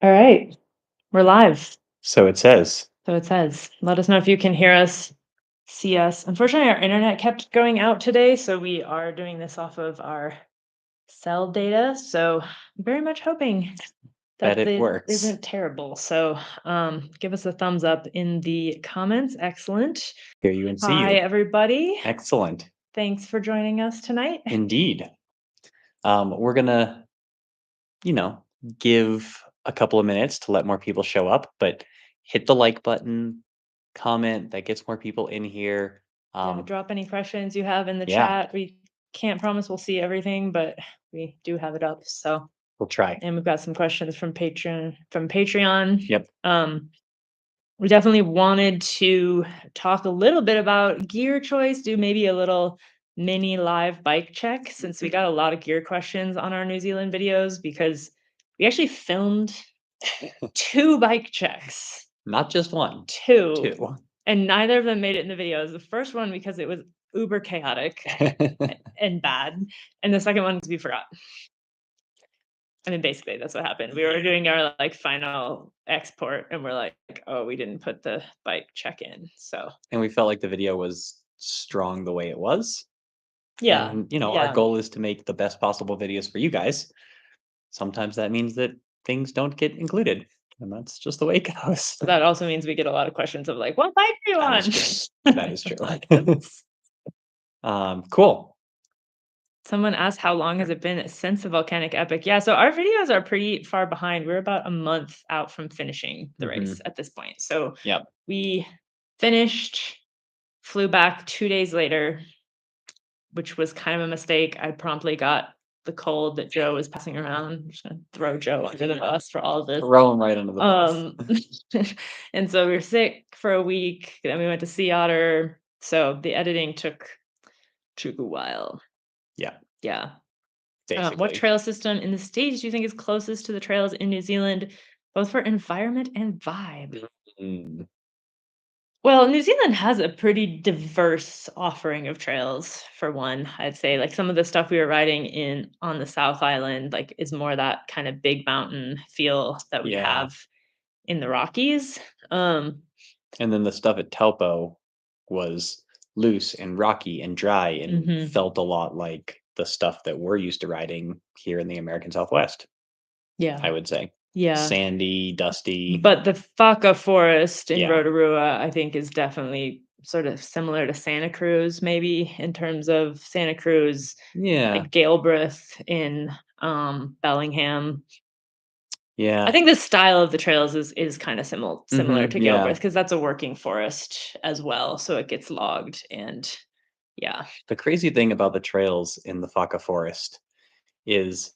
All right, we're live. So it says. So it says, let us know if you can hear us, see us. Unfortunately, our internet kept going out today, so we are doing this off of our cell data. So I'm very much hoping That that it this works. isn't terrible. So give us a thumbs up in the comments. Excellent. Hear you and see Hi, you. everybody. Excellent. Thanks for joining us tonight. Indeed. We're gonna, give a couple of minutes to let more people show up, but hit the like button, comment, that gets more people in here. Drop any questions you have in the Yeah, chat. We can't promise we'll see everything, but we do have it up. So we'll try. and we've got some questions from Patreon. Yep. We definitely wanted to talk a little bit about gear choice, do maybe a little mini live bike check since we got a lot of gear questions on our New Zealand videos because we actually filmed 2 bike checks. Not just one. 2. 2. And neither of them made it in the videos. The first one because it was uber chaotic and bad, and the second one because we forgot. I mean, basically, that's what happened. We were doing our like final export, and we're like, "Oh, we didn't put the bike check in." So And we felt like the video was strong the way it was. yeah, And, our goal is to make the best possible videos for you guys. Sometimes that means that things don't get included. And that's just the way it goes. that also means we get a lot of questions of like, "What bike are you That on?" is true. That is true. Cool. Someone asked, "How long has it been since the Volcanic Epic?" Yeah, so our videos are pretty far behind. We're about a month out from finishing the race at this point. So Yep. we finished, flew back 2 days later, which was kind of a mistake. I promptly got the cold that Joe was passing around. I'm just gonna throw Joe under the bus for all of this. Throw him right under the bus. And so we were sick for a week. Then we went to Sea Otter. So the editing took a while. Yeah. Yeah. Basically. What trail system in the States do you think is closest to the trails in New Zealand, both for environment and vibe? Mm, Well, New Zealand has a pretty diverse offering of trails, for one. I'd say like some of the stuff we were riding in on the South Island, like is more that kind of big mountain feel that we Yeah. have in the Rockies. And then the stuff at Taupo was loose and rocky and dry and felt a lot like the stuff that we're used to riding here in the American Southwest, Yeah. I would say. Yeah. Sandy, dusty. But the Whaka Forest in Yeah. Rotorua, I think, is definitely sort of similar to Santa Cruz, maybe in terms of Santa Cruz, Yeah. like Galbraith in Bellingham. Yeah. I think the style of the trails is kind of similar to Yeah. Galbraith because that's a working forest as well, so it gets logged and yeah. The crazy thing about the trails in the Whaka Forest is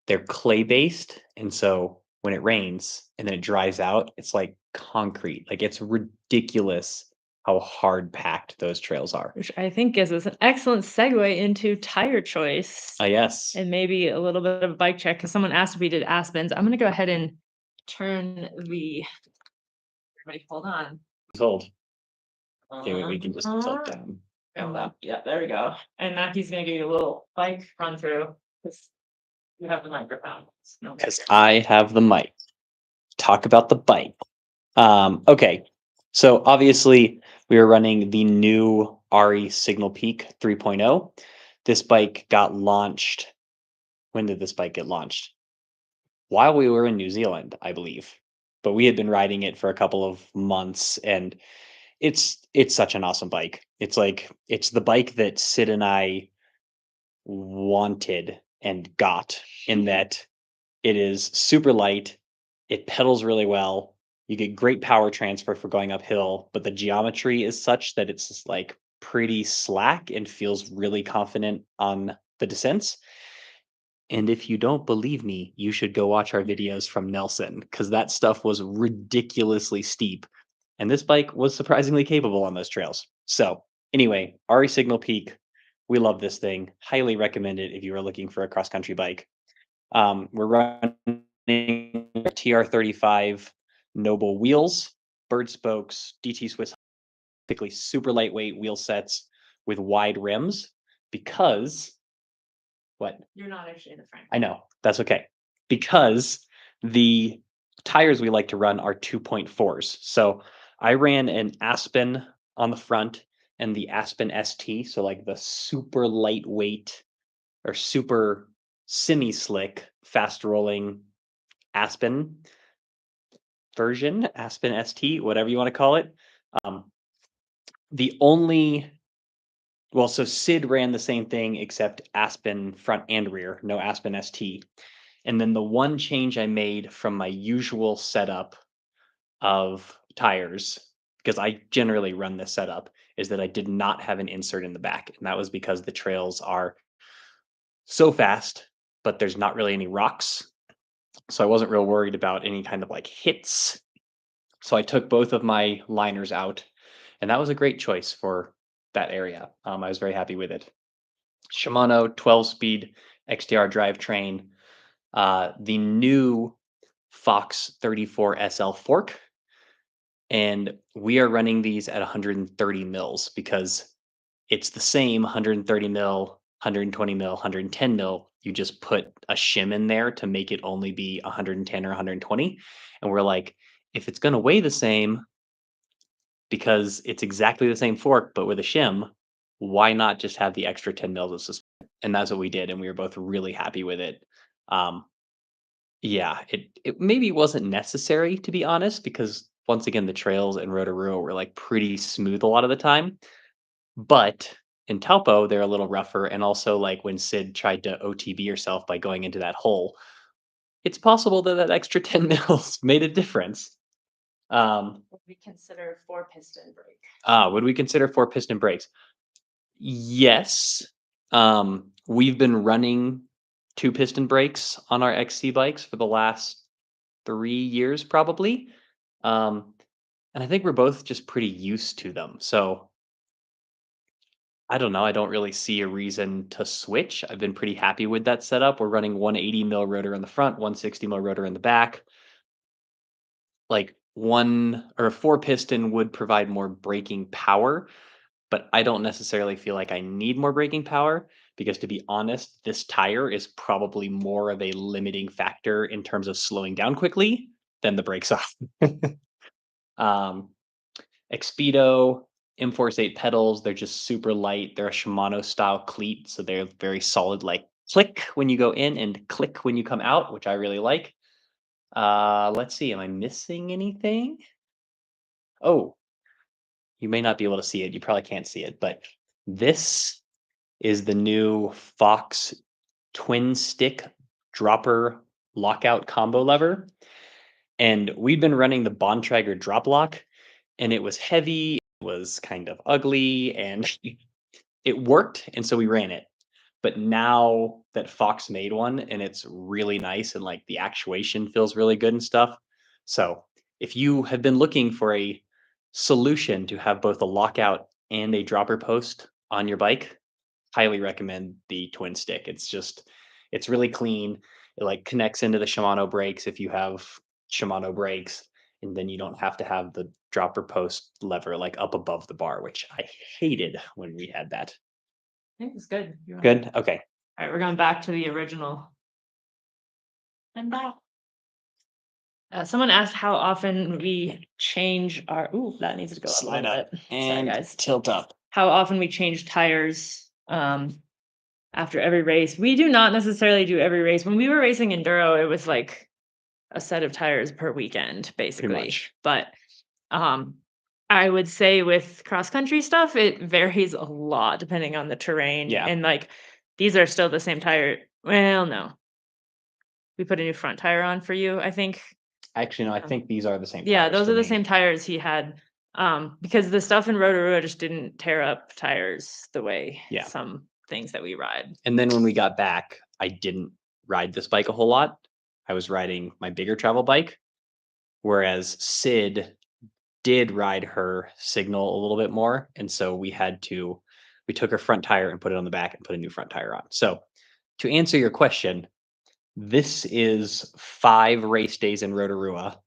they're clay based, and so when it rains and then it dries out, it's like concrete. Like, it's ridiculous how hard packed those trails are. Which I think gives us an excellent segue into tire choice. Yes. And maybe a little bit of a bike check because someone asked if we did Aspens. I'm gonna go ahead and turn the everybody hold on. Hold. Okay, we can just tilt down. Yeah, there we go. And Mackie's gonna give you a little bike run through because you have the microphone. Because I have the mic. Talk about the bike. Okay. So obviously we are running the new RE Signal Peak 3.0. This bike got launched. When did this bike get launched? While we were in New Zealand, I believe. But we had been riding it for a couple of months, and it's such an awesome bike. It's the bike that Sid and I wanted and got, in that it is super light, it pedals really well, you get great power transfer for going uphill, but the geometry is such that it's just like pretty slack and feels really confident on the descents. And if you don't believe me, you should go watch our videos from Nelson, because that stuff was ridiculously steep. And this bike was surprisingly capable on those trails. So, anyway, RE Signal Peak, we love this thing. Highly recommend it if you are looking for a cross country bike. We're running TR35 Noble wheels, bird spokes, DT Swiss, typically super lightweight wheel sets with wide rims, because what? You're not actually in the front. I know, that's okay. Because the tires we like to run are 2.4s. So I ran an Aspen on the front and the Aspen ST, so like the super lightweight or super semi-slick, fast rolling Aspen version, Aspen ST, whatever you want to call it. Um, the only Well, so Sid ran the same thing except Aspen front and rear, no Aspen ST. And then the one change I made from my usual setup of tires, because I generally run this setup, is that I did not have an insert in the back. And that was because the trails are so fast, but there's not really any rocks. So I wasn't real worried about any kind of like hits. So I took both of my liners out, and that was a great choice for that area. I was very happy with it. Shimano 12-speed XTR drivetrain, the new Fox 34 SL fork, and we are running these at 130 mils because it's the same 130 mil, 120 mil, 110 mil. You just put a shim in there to make it only be 110 or 120. And we're like, if it's going to weigh the same because it's exactly the same fork but with a shim, why not just have the extra 10 mils of suspension? And that's what we did, and we were both really happy with it. Um, yeah, it maybe wasn't necessary, to be honest, because once again, the trails in Rotorua were like pretty smooth a lot of the time. But in Taupo, they're a little rougher. And also, like when Sid tried to OTB herself by going into that hole, it's possible that that extra 10 mils made a difference. Would we consider 4-piston brake? Would we consider 4-piston brakes? Yes. We've been running 2-piston brakes on our XC bikes for the last 3 years, probably. And I think we're both just pretty used to them. So I don't know. I don't really see a reason to switch. I've been pretty happy with that setup. We're running 180 mil rotor in the front, 160 mil rotor in the back. Like one or a 4-piston would provide more braking power, but I don't necessarily feel like I need more braking power because, to be honest, this tire is probably more of a limiting factor in terms of slowing down quickly than the brakes are. um, Expedo, M-Force 8 pedals, they're just super light. They're a Shimano style cleat, so they're very solid, like click when you go in and click when you come out, which I really like. Let's see, am I missing anything? Oh, you may not be able to see it. You probably can't see it, but this is the new Fox twin stick dropper lockout combo lever. And we've been running the Bontrager drop lock, and it was heavy, it was kind of ugly, and it worked. And so we ran it. But now that Fox made one and it's really nice and like the actuation feels really good and stuff. So if you have been looking for a solution to have both a lockout and a dropper post on your bike, highly recommend the twin stick. It's really clean. It like connects into the Shimano brakes if you have Shimano brakes, and then you don't have to have the dropper post lever like up above the bar, which I hated when we had that. I think it's good. Good. Okay. All right, we're going back to the original. And back. Someone asked how often we change our. Ooh, that needs to go up a Slide little up bit. and Sorry, guys. tilt up. How often we change tires after every race. We do not necessarily do every race. When we were racing enduro, it was like a set of tires per weekend, basically. much. But I would say with cross country stuff, it varies a lot depending on the terrain. Yeah. And like these are still the same tire. Well, no. We put a new front tire on for you, I think. Actually, no, I think these are the same Yeah, tires those for are the me. same tires he had. Because the stuff in Rotorua just didn't tear up tires the way Yeah. some things that we ride. And then when we got back, I didn't ride this bike a whole lot. I was riding my bigger travel bike, whereas Sid did ride her Signal a little bit more. And so we took her front tire and put it on the back and put a new front tire on. So to answer your question, this is 5 race days in Rotorua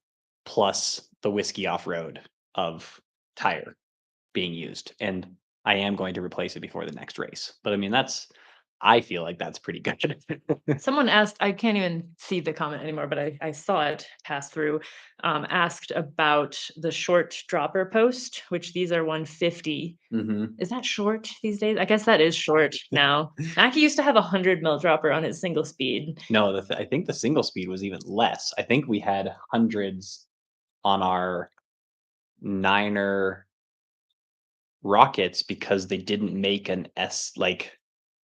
plus the whiskey off road of tire being used. And I am going to replace it before the next race. But I mean, I feel like that's pretty good. Someone asked, I can't even see the comment anymore, but I saw it pass through, asked about the short dropper post, which these are 150. Mhm. Is that short these days? I guess that is short now. Mackie used to have a 100 mil dropper on his single speed. No, I think the single speed was even less. I think we had hundreds on our Niner rockets because they didn't make an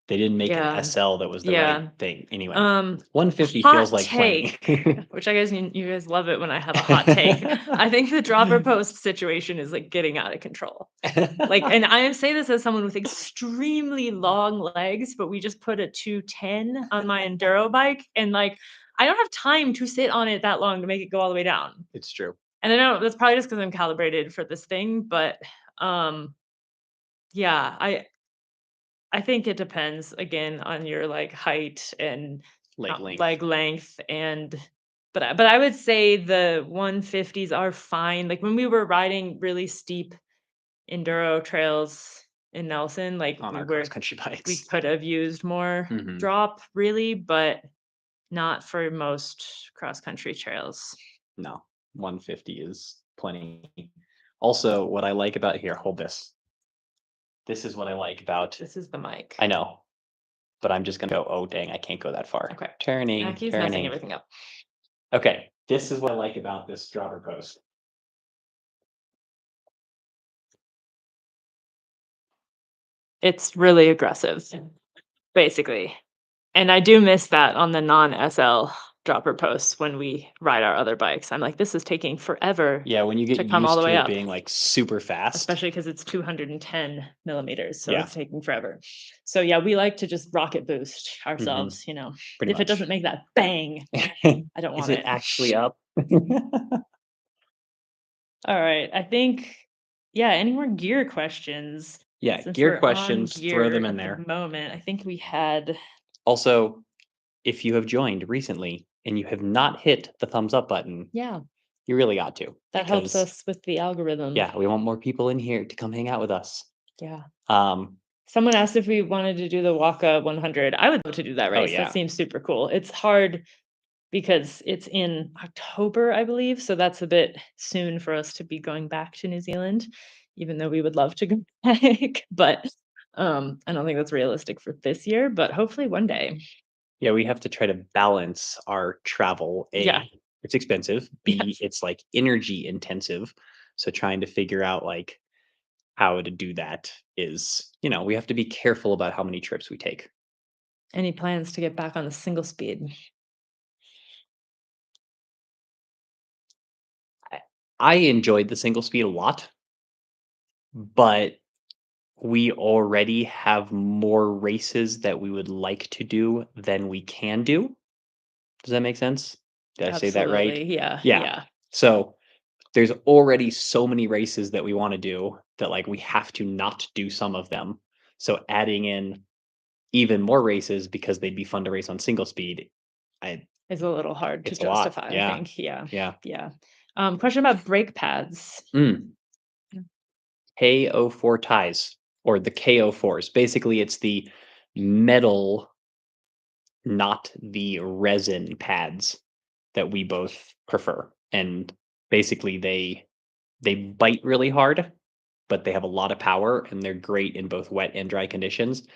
they didn't make an Yeah. SL that was the right Yeah. thing. Anyway, Um, 150 feels hot like plenty. take, which I guess you guys love it when I have a hot take. I think the dropper post situation is like getting out of control. Like, and I say this as someone with extremely long legs, but we just put a 210 on my enduro bike, and like I don't have time to sit on it that long to make it go all the way down. It's true. And I know that's probably just because I'm calibrated for this thing, but yeah, I think it depends again on your like height and Leg length. leg length and but I would say the 150s are fine. Like when we were riding really steep enduro trails in Nelson, like On we our were cross country we bikes. could have used more Mhm. drop really, but not for most cross country trails. No, 150 is plenty. Also, what I like about here, hold this. This is what I like about. This is the mic. I know, but I'm just gonna go. Oh dang, I can't go that far. Okay. Turning, Mackie's messing turning. everything up. Okay, this is what I like about this dropper post. It's really aggressive, basically. And I do miss that on the non-SL dropper posts when we ride our other bikes. I'm like, "This is taking forever Yeah, when you to get come all the used to way it up." being like super fast. Especially because it's 210 millimeters, so Yeah. it's taking forever. So, yeah, we like to just rocket boost Mhm. ourselves, Pretty If it much. doesn't make that bang, I don't Is want it it. actually up? Alright, I think yeah, any more gear questions? Yeah, Since gear we're on questions, throw them gear in at the there. moment, I think we had Also, if you have joined recently and you have not hit the thumbs up button, yeah, you really got to. that helps Because us with the algorithm. yeah, we want more people in here to come hang out with us. Yeah. Um, Someone asked if we wanted to do the Waka 100. I would love to do that Oh, race. That yeah. seems super cool. It's hard because it's in October, I believe, so that's a bit soon for us to be going back to New Zealand, even though we would love to go back, but, I don't think that's realistic for this year, but hopefully one day. yeah, we have to try to balance our travel. A, Yeah. it's expensive. Yeah. B, it's like energy intensive. So trying to figure out like how to do that is, we have to be careful about how many trips we take. Any plans to get back on the single speed? I enjoyed the single speed a lot, but we already have more races that we would like to do than we can do. Does that make sense? Did I say that right? Absolutely, yeah, Yeah. yeah. So there's already so many races that we want to do that like we have to not do some of them. So adding in even more races because they'd be fun to race on single speed. I It's a little hard to It's a lot. justify, I Yeah. think, yeah, Yeah. yeah. Question about brake pads. Mm. KO4 ties or the KO4s. Basically, it's the metal, not the resin pads that we both prefer. And basically they bite really hard, but they have a lot of power and they're great in both wet and dry conditions.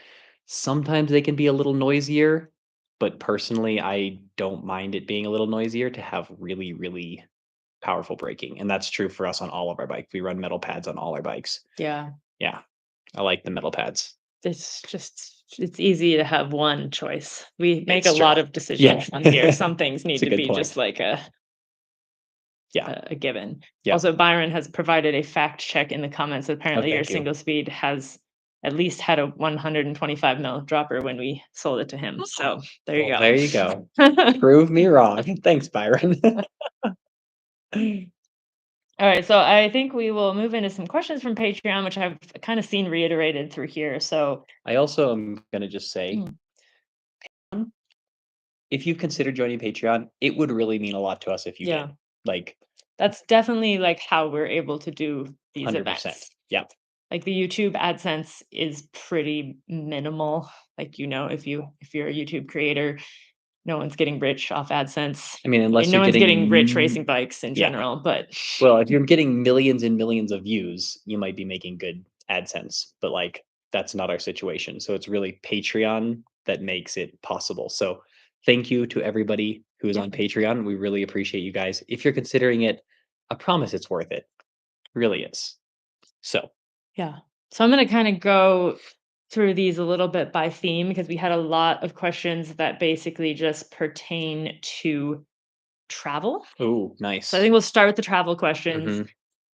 Sometimes they can be a little noisier, but personally I don't mind it being a little noisier to have really, really powerful braking. And that's true for us on all of our bikes. We run metal pads on all our bikes. Yeah. Yeah. I like the metal pads. It's easy to have one choice. We make It's a true. lot of Yeah. decisions on here. Some things need It's a to good be just point. like a Yeah. a given. Yeah. Also, Byron has provided a fact check in the comments. Apparently, your Thank you. single speed has at least had a 125 mil dropper when we sold it to him. So there you Well, go. there you go. Prove me wrong. Thanks, Byron. All right, so I think we will move into some questions from Patreon, which I've kind of seen reiterated through here. So I also am gonna just say, Mm. if you consider joining Patreon, it would really mean a lot to us if you Yeah. did. Like That's definitely like how we're able to do these 100%. events. Yeah. Like the YouTube AdSense is pretty minimal. Like, if you're a YouTube creator, no one's getting rich off AdSense. I mean, unless And no you're one's getting rich getting racing bikes in yeah. general, but Well, if you're getting millions and millions of views, you might be making good AdSense, but like that's not our situation. So it's really Patreon that makes it possible. So thank you to everybody who is on Patreon. We really appreciate you guys. If you're considering it, I promise it's worth it. It really is. So yeah. So I'm going to kind of go through these a little bit by theme because we had a lot of questions that basically just pertain to travel. oh, nice. So I think we'll start with the travel questions.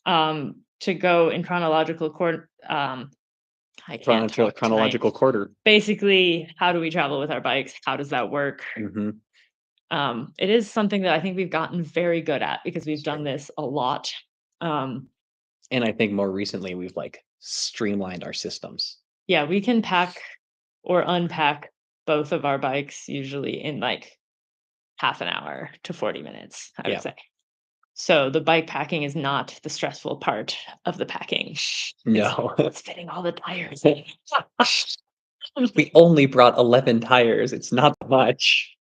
Mhm. To go in chronological I can't talk Chronological tonight. quarter. Basically, how do we travel with our bikes? How does that work? Mhm. It is something that I think we've gotten very good at because we've done this a lot. And I think more recently we've like streamlined our systems. Yeah, we can pack or unpack both of our bikes usually in like half an hour to 40 minutes, I would say. So the bike packing is not the stressful part of the packing. No. It's fitting all the tires. We only brought 11 tires. It's not much.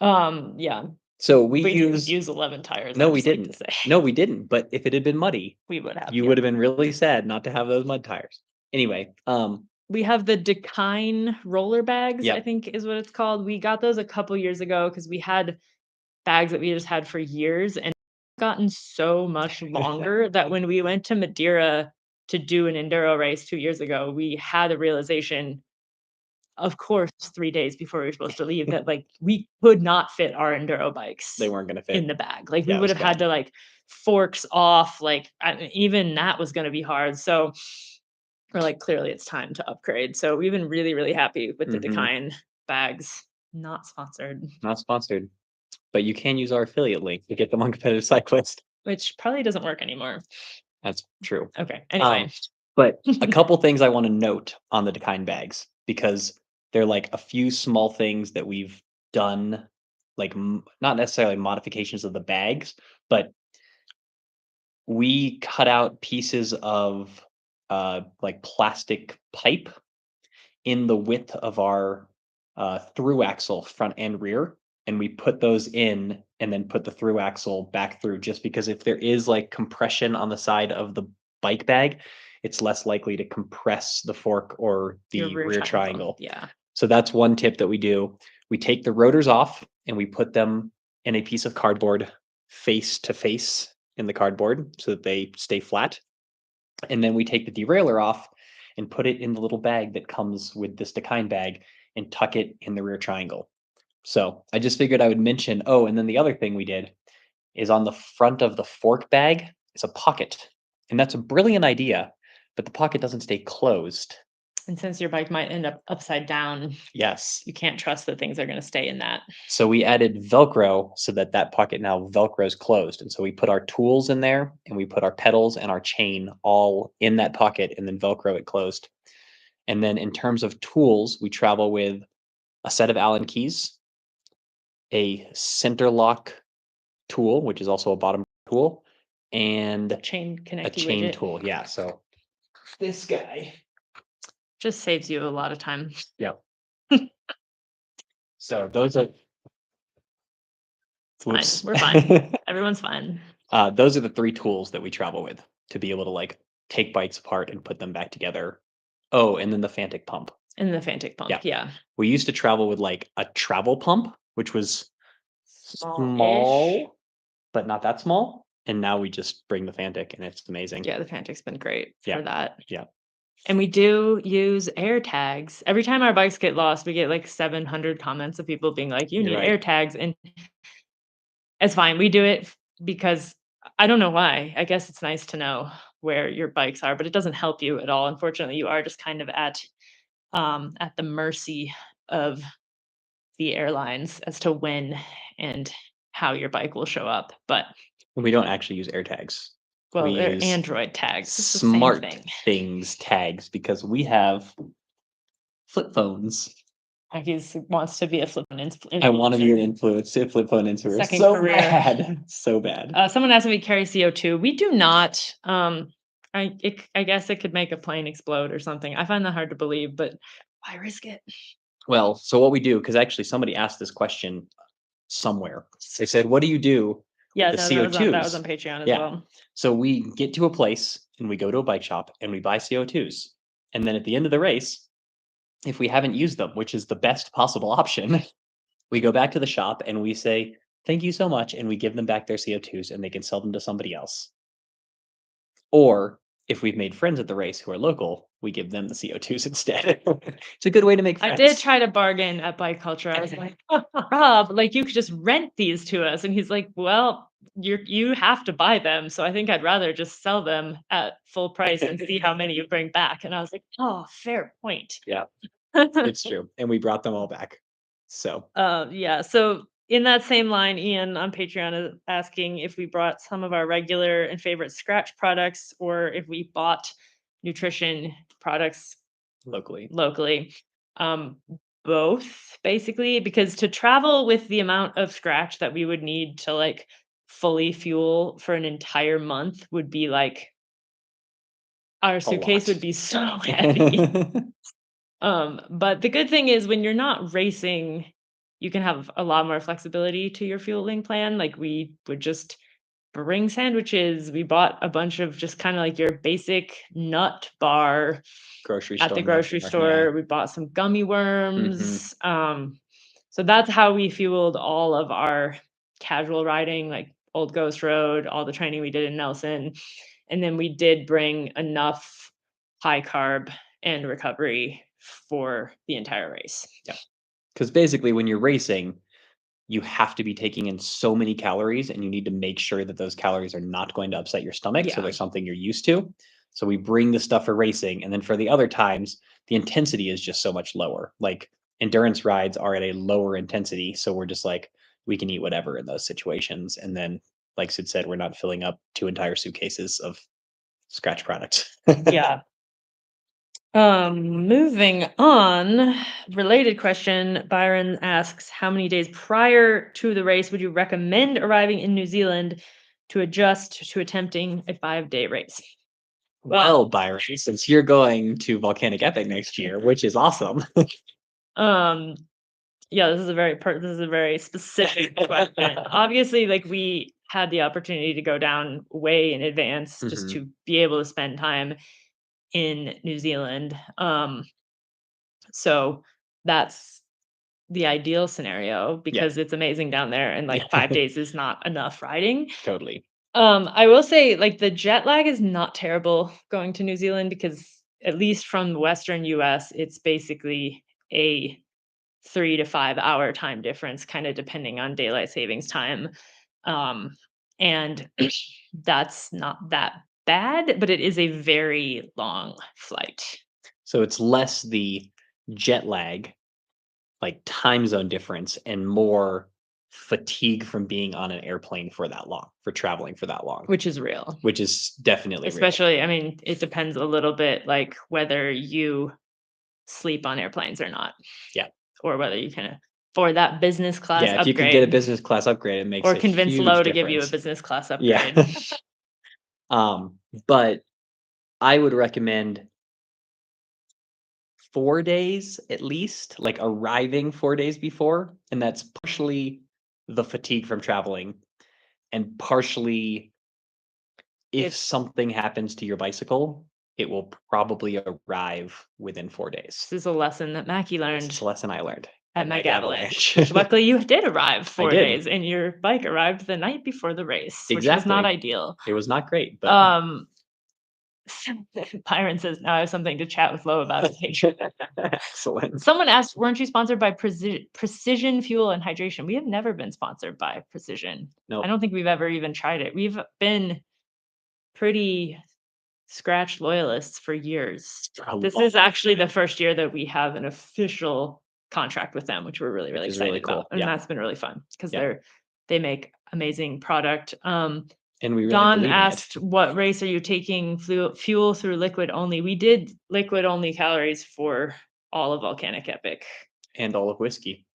Yeah. So we didn't use 11 tires. No, I'd we just like to didn't. say. No, we didn't. But if it had been muddy, We would have. you yeah. would have been really sad not to have those mud tires. Anyway, We have the Decine roller bags, I Yep. think is what it's called. We got those a couple years ago because we had bags that we just had for years and gotten so much longer that when we went to Madeira to do an enduro race 2 years ago, we had a realization, of course, 3 days before we were supposed to leave, that like we could not fit our enduro bikes they weren't going to fit in the bag. Like we Yeah, it would was have had bad. to like forks off, like even that was going to be hard. So we're like, clearly it's time to upgrade. So we've been really, really happy with the Mhm. Decine bags. Not sponsored, Not sponsored. But you can use our affiliate link to get them on Competitive Cyclist. which probably doesn't work anymore. That's true. Okay. Anyway, But a couple things I want to note on the Decine bags because they're like a few small things that we've done, like not necessarily modifications of the bags, but we cut out pieces of like plastic pipe in the width of our through axle front and rear, and we put those in and then put the through axle back through, just because if there is like compression on the side of the bike bag, it's less likely to compress the fork or your the rear triangle. Yeah. So that's one tip that we do. We take the rotors off and we put them in a piece of cardboard face to face in the cardboard so that they stay flat. And then we take the derailleur off and put it in the little bag that comes with this Decine bag and tuck it in the rear triangle. So I just figured I would mention, oh, and then the other thing we did is on the front of the fork bag is a pocket. And that's a brilliant idea, but the pocket doesn't stay closed. And since your bike might end up upside down, Yes. you can't trust that things are going to stay in that. So we added Velcro so that that pocket now Velcros closed. And so we put our tools in there and we put our pedals and our chain all in that pocket and then Velcro it closed. And then in terms of tools, we travel with a set of Allen keys, a center lock tool, which is also a bottom tool, and Chain a connecty chain widget tool. Yeah. So this guy. just saves you a lot of time. Yeah. So those are. Fine. Whoops. We're fine. Everyone's fine. Those are the three tools that we travel with to be able to like take bikes apart and put them back together. Oh, and then the Fantic pump. And the Fantic pump. Yeah. We used to travel with like a travel pump, which was Small-ish. small, but not that small. And now we just bring the Fantic and it's amazing. Yeah, the Fantic's been great Yeah. for that. Yeah. And we do use air tags. Every time our bikes get lost, we get like 700 comments of people being like, you You're need right. air tags. And it's fine. We do it because I don't know why. I guess it's nice to know where your bikes are, but it doesn't help you at all. Unfortunately, you are just kind of at the mercy of the airlines as to when and how your bike will show up. But We don't actually use air tags. well, We they're use Android tags. It's the same smart thing. things tags because we have flip phones. He wants to be a flip phone influencer. I want to be an influencer, flip phone influencer. Second So career. bad. So bad. Someone asked if we carry CO2. We do not. I guess it could make a plane explode or something. I find that hard to believe, but why risk it? Well, so what we do, because actually somebody asked this question somewhere. They said, "What do you do with Yeah, the no, that was on CO2s?" Patreon as Yeah. well. So we get to a place and we go to a bike shop and we buy CO2s. And then at the end of the race, if we haven't used them, which is the best possible option, we go back to the shop and we say, "Thank you so much." And we give them back their CO2s and they can sell them to somebody else. Or if we've made friends at the race who are local, we give them the CO2s instead. It's a good way to make I friends. did try to bargain at Bike Culture. I was like, "Rob, like, you could just rent these to us." And he's like, "Well, you have to buy them, so I think I'd rather just sell them at full price and see how many you bring back." And I was like, "Oh, fair point." Yeah, it's true. And we brought them all back. So Yeah, so in that same line, Ian on Patreon is asking if we brought some of our regular and favorite Scratch products or if we bought nutrition products locally. locally. Um, Both basically, because to travel with the amount of Scratch that we would need to like fully fuel for an entire month would be like our A suitcase lot. would be so heavy. But the good thing is when you're not racing, you can have a lot more flexibility to your fueling plan. Like we would just bring sandwiches. We bought a bunch of just kind of like your basic nut bar Grocery at store the nut grocery bar, yeah. store. We bought some gummy Mhm. worms. So that's how we fueled all of our casual riding, like Old Ghost Road, all the training we did in Nelson. And then we did bring enough high carb and recovery for the entire race. Yeah. Because basically when you're racing, you have to be taking in so many calories and you need to make sure that those calories are not going to upset your stomach. So Yeah. there's something you're used to. So we bring the stuff for racing. And then for the other times, the intensity is just so much lower. Like endurance rides are at a lower intensity. So we're just like, we can eat whatever in those situations. And then, like Sid said, we're not filling up 2 entire suitcases of Scratch products. Yeah. Moving on, related question. Byron asks, how many days prior to the race would you recommend arriving in New Zealand to adjust to attempting a 5-day race? Well, Byron, since you're going to Volcanic Epic next year, which is awesome. Um, yeah, this is a very specific question. Obviously, like we had the opportunity to go down way in advance just Mhm. to be able to spend time in New Zealand. So that's the ideal scenario Yeah. because it's amazing down there and like 5 days is not enough riding. Totally. I will say like the jet lag is not terrible going to New Zealand because at least from the Western US, it's basically a 3 to 5 hour time difference, kind of depending on daylight savings time. Um, and that's not that bad, but it is a very long flight. So it's less the jet lag, like time zone difference, and more fatigue from being on an airplane for that long, for traveling for that long, Which is real. which is definitely real. Especially, I mean, it depends a little bit, like, whether you sleep on airplanes or not, Yeah. or whether you can afford that business class Yeah. If you could get a upgrade, business class upgrade, it makes or a convince huge Lowe to give you a difference. business class Yeah. upgrade. But I would recommend 4 days at least, like arriving 4 days before. And that's partially the fatigue from traveling and partially if It's something happens to your bicycle, it will probably arrive within 4 days. This is a lesson that Mackie This learned is a lesson I learned at at Meg Meg Avalanche. Avalanche. Luckily, you did arrive I 4 did. days, and your bike arrived the night before the race, which was not Exactly. ideal. It was not great, but Um, Byron says, "Now I have something to chat with Lowe about his Patreon." excellent. Someone asked, "Weren't you sponsored by Precision Fuel and Hydration?" We have never been sponsored by Precision. I Nope. don't think we've ever even tried it. We've been pretty Scratch loyalists for years. For a This long is actually the first year that we have an official contract with them, which we're really, which really is really excited about, cool. and Yeah. that's been really fun because Yeah. they make amazing product. And we really Don believe in it. asked, "What race are you taking fuel through liquid only?" We did liquid only calories for all of Volcanic Epic. And all of whiskey.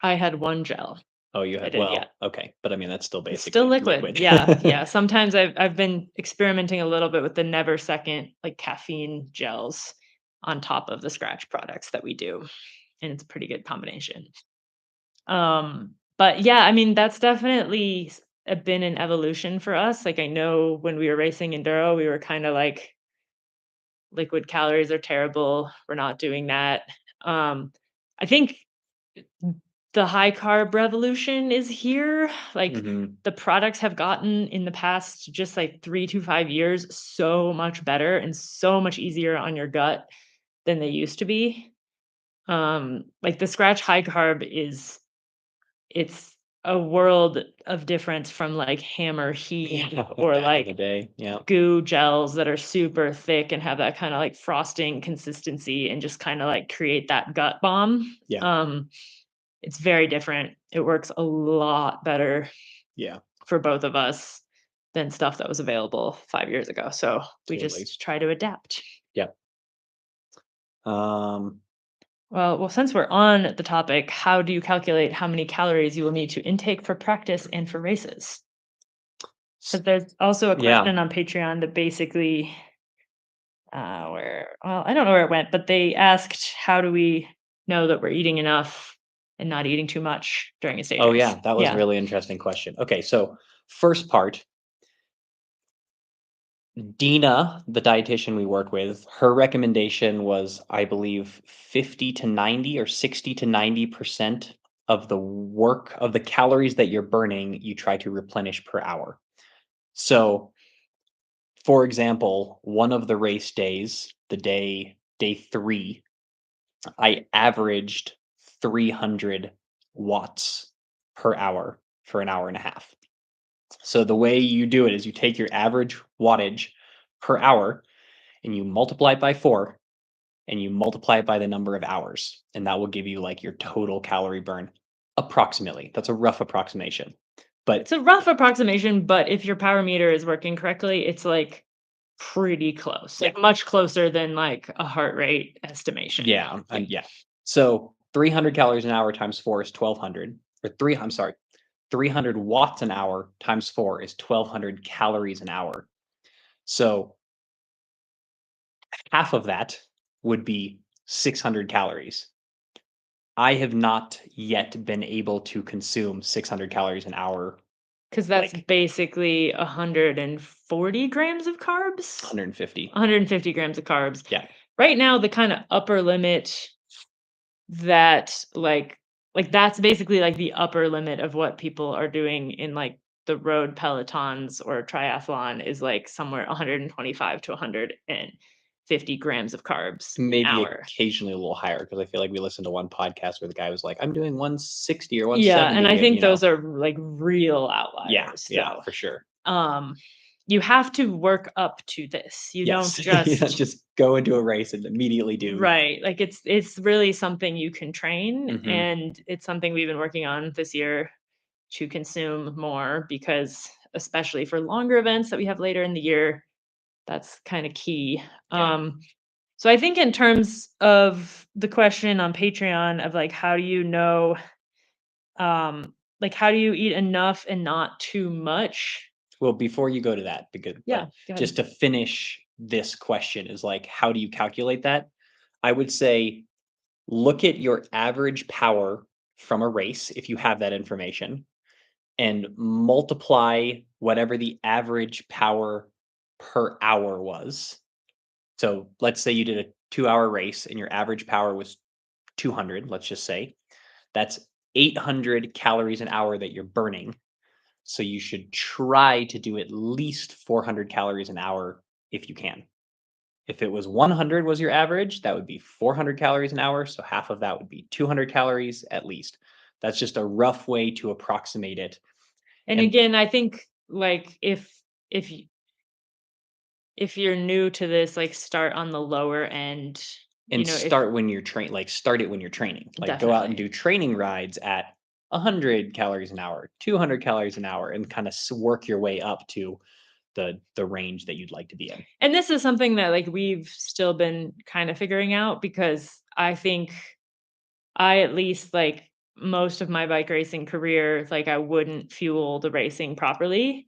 I had 1 gel. Oh, you I have did, yeah. okay, but I mean, that's still It's basically still liquid. liquid. Yeah, yeah. Sometimes I've been experimenting a little bit with the Never Second, like, caffeine gels on top of the scratch products that we do, and it's a pretty good combination. But yeah, I mean, that's definitely been an evolution for us. Like, I know when we were racing enduro, we were kinda like, "Liquid calories are terrible. We're not doing that." I think the high carb revolution is here. Like, Mhm. the products have gotten in the past just like 3 to 5 years so much better and so much easier on your gut than they used to be. Like, the Scratch high carb it's a world of difference from like Hammer Heat or Back in the like day, yeah. goo gels that are super thick and have that kind of like frosting consistency and just kind of like create that gut bomb. Yeah, It's very different. It works a lot better yeah, for both of us than stuff that was available 5 years ago, so we totally. just try to adapt. Yeah. Um, Well, since we're on the topic, how do you calculate how many calories you will need to intake for practice and for races? s Because there's also a yeah. question on Patreon that basically, where well, I don't know where it went, but they asked, "How do we know that we're eating enough and not eating too much during a stage Oh, race?" yeah, that was a Yeah. really interesting question. Okay, so first part, Dina, the dietitian we work with, her recommendation was, I believe, 50 to 90 or 60 to 90% of the work of the calories that you're burning, you try to replenish per hour. So, for example, one of the race days, day 3, I averaged 300 watts per hour for an hour and a half. So the way you do it is you take your average wattage per hour and you multiply it by 4 and you multiply it by the number of hours, and that will give you like your total calorie burn approximately. That's a rough approximation. It's But a rough approximation, but if your power meter is working correctly, it's, like, pretty close, yeah, like, much closer than, like, a heart rate estimation. yeah, Yeah. yeah. So 300 calories an hour times 4 is 1200 or 3 I'm sorry, 300 watts an hour times 4 is 1200 calories an hour. So half of that would be 600 calories. I have not yet been able to consume 600 calories an hour, Because that's like basically 140 grams of carbs? 150. 150 grams of carbs. Yeah. Right now, the kinda upper limit that, that's basically, like, the upper limit of what people are doing in, like, the road pelotons or triathlon is, like, somewhere 125 to 150 grams of carbs an Maybe hour. occasionally a little higher because I feel like we listened to one podcast where the guy was like, "I'm doing 160 or Yeah, and I 170," think you know? those are, like, real Yeah, outliers, yeah, so, for sure. um, you have to work up to this. You don't Yes. You don't just just go into a race and immediately do. right, like, it's really something you can train, Mhm. and it's something we've been working on this year to consume more because especially for longer events that we have later in the year, that's kinda key. Yeah. So I think in terms of the question on Patreon of, like, how do you know, like, how do you eat enough and not too much? Well, before you go to that, Yeah, but go ahead. just to finish this question is like, how do you calculate that? I would say look at your average power from a race if you have that information and multiply whatever the average power per hour was. So let's say you did a 2-hour race and your average power was 200, let's just say. That's 800 calories an hour that you're burning. So you should try to do at least 400 calories an hour if you can. If it was 100 was your average, that would be 400 calories an hour. So half of that would be 200 calories at least. That's just a rough way to approximate it. And And again, I think, like, if y if you're new to this, like, start on the lower end, and if start when you're start it when you're training. Like go out and definitely. do training rides at 100 calories an hour, 200 calories an hour, and kind of work your way up to the range that you'd like to be in. And this is something that, like, we've still been kind of figuring out because I think I at least, like most of my bike racing career, like, I wouldn't fuel the racing properly,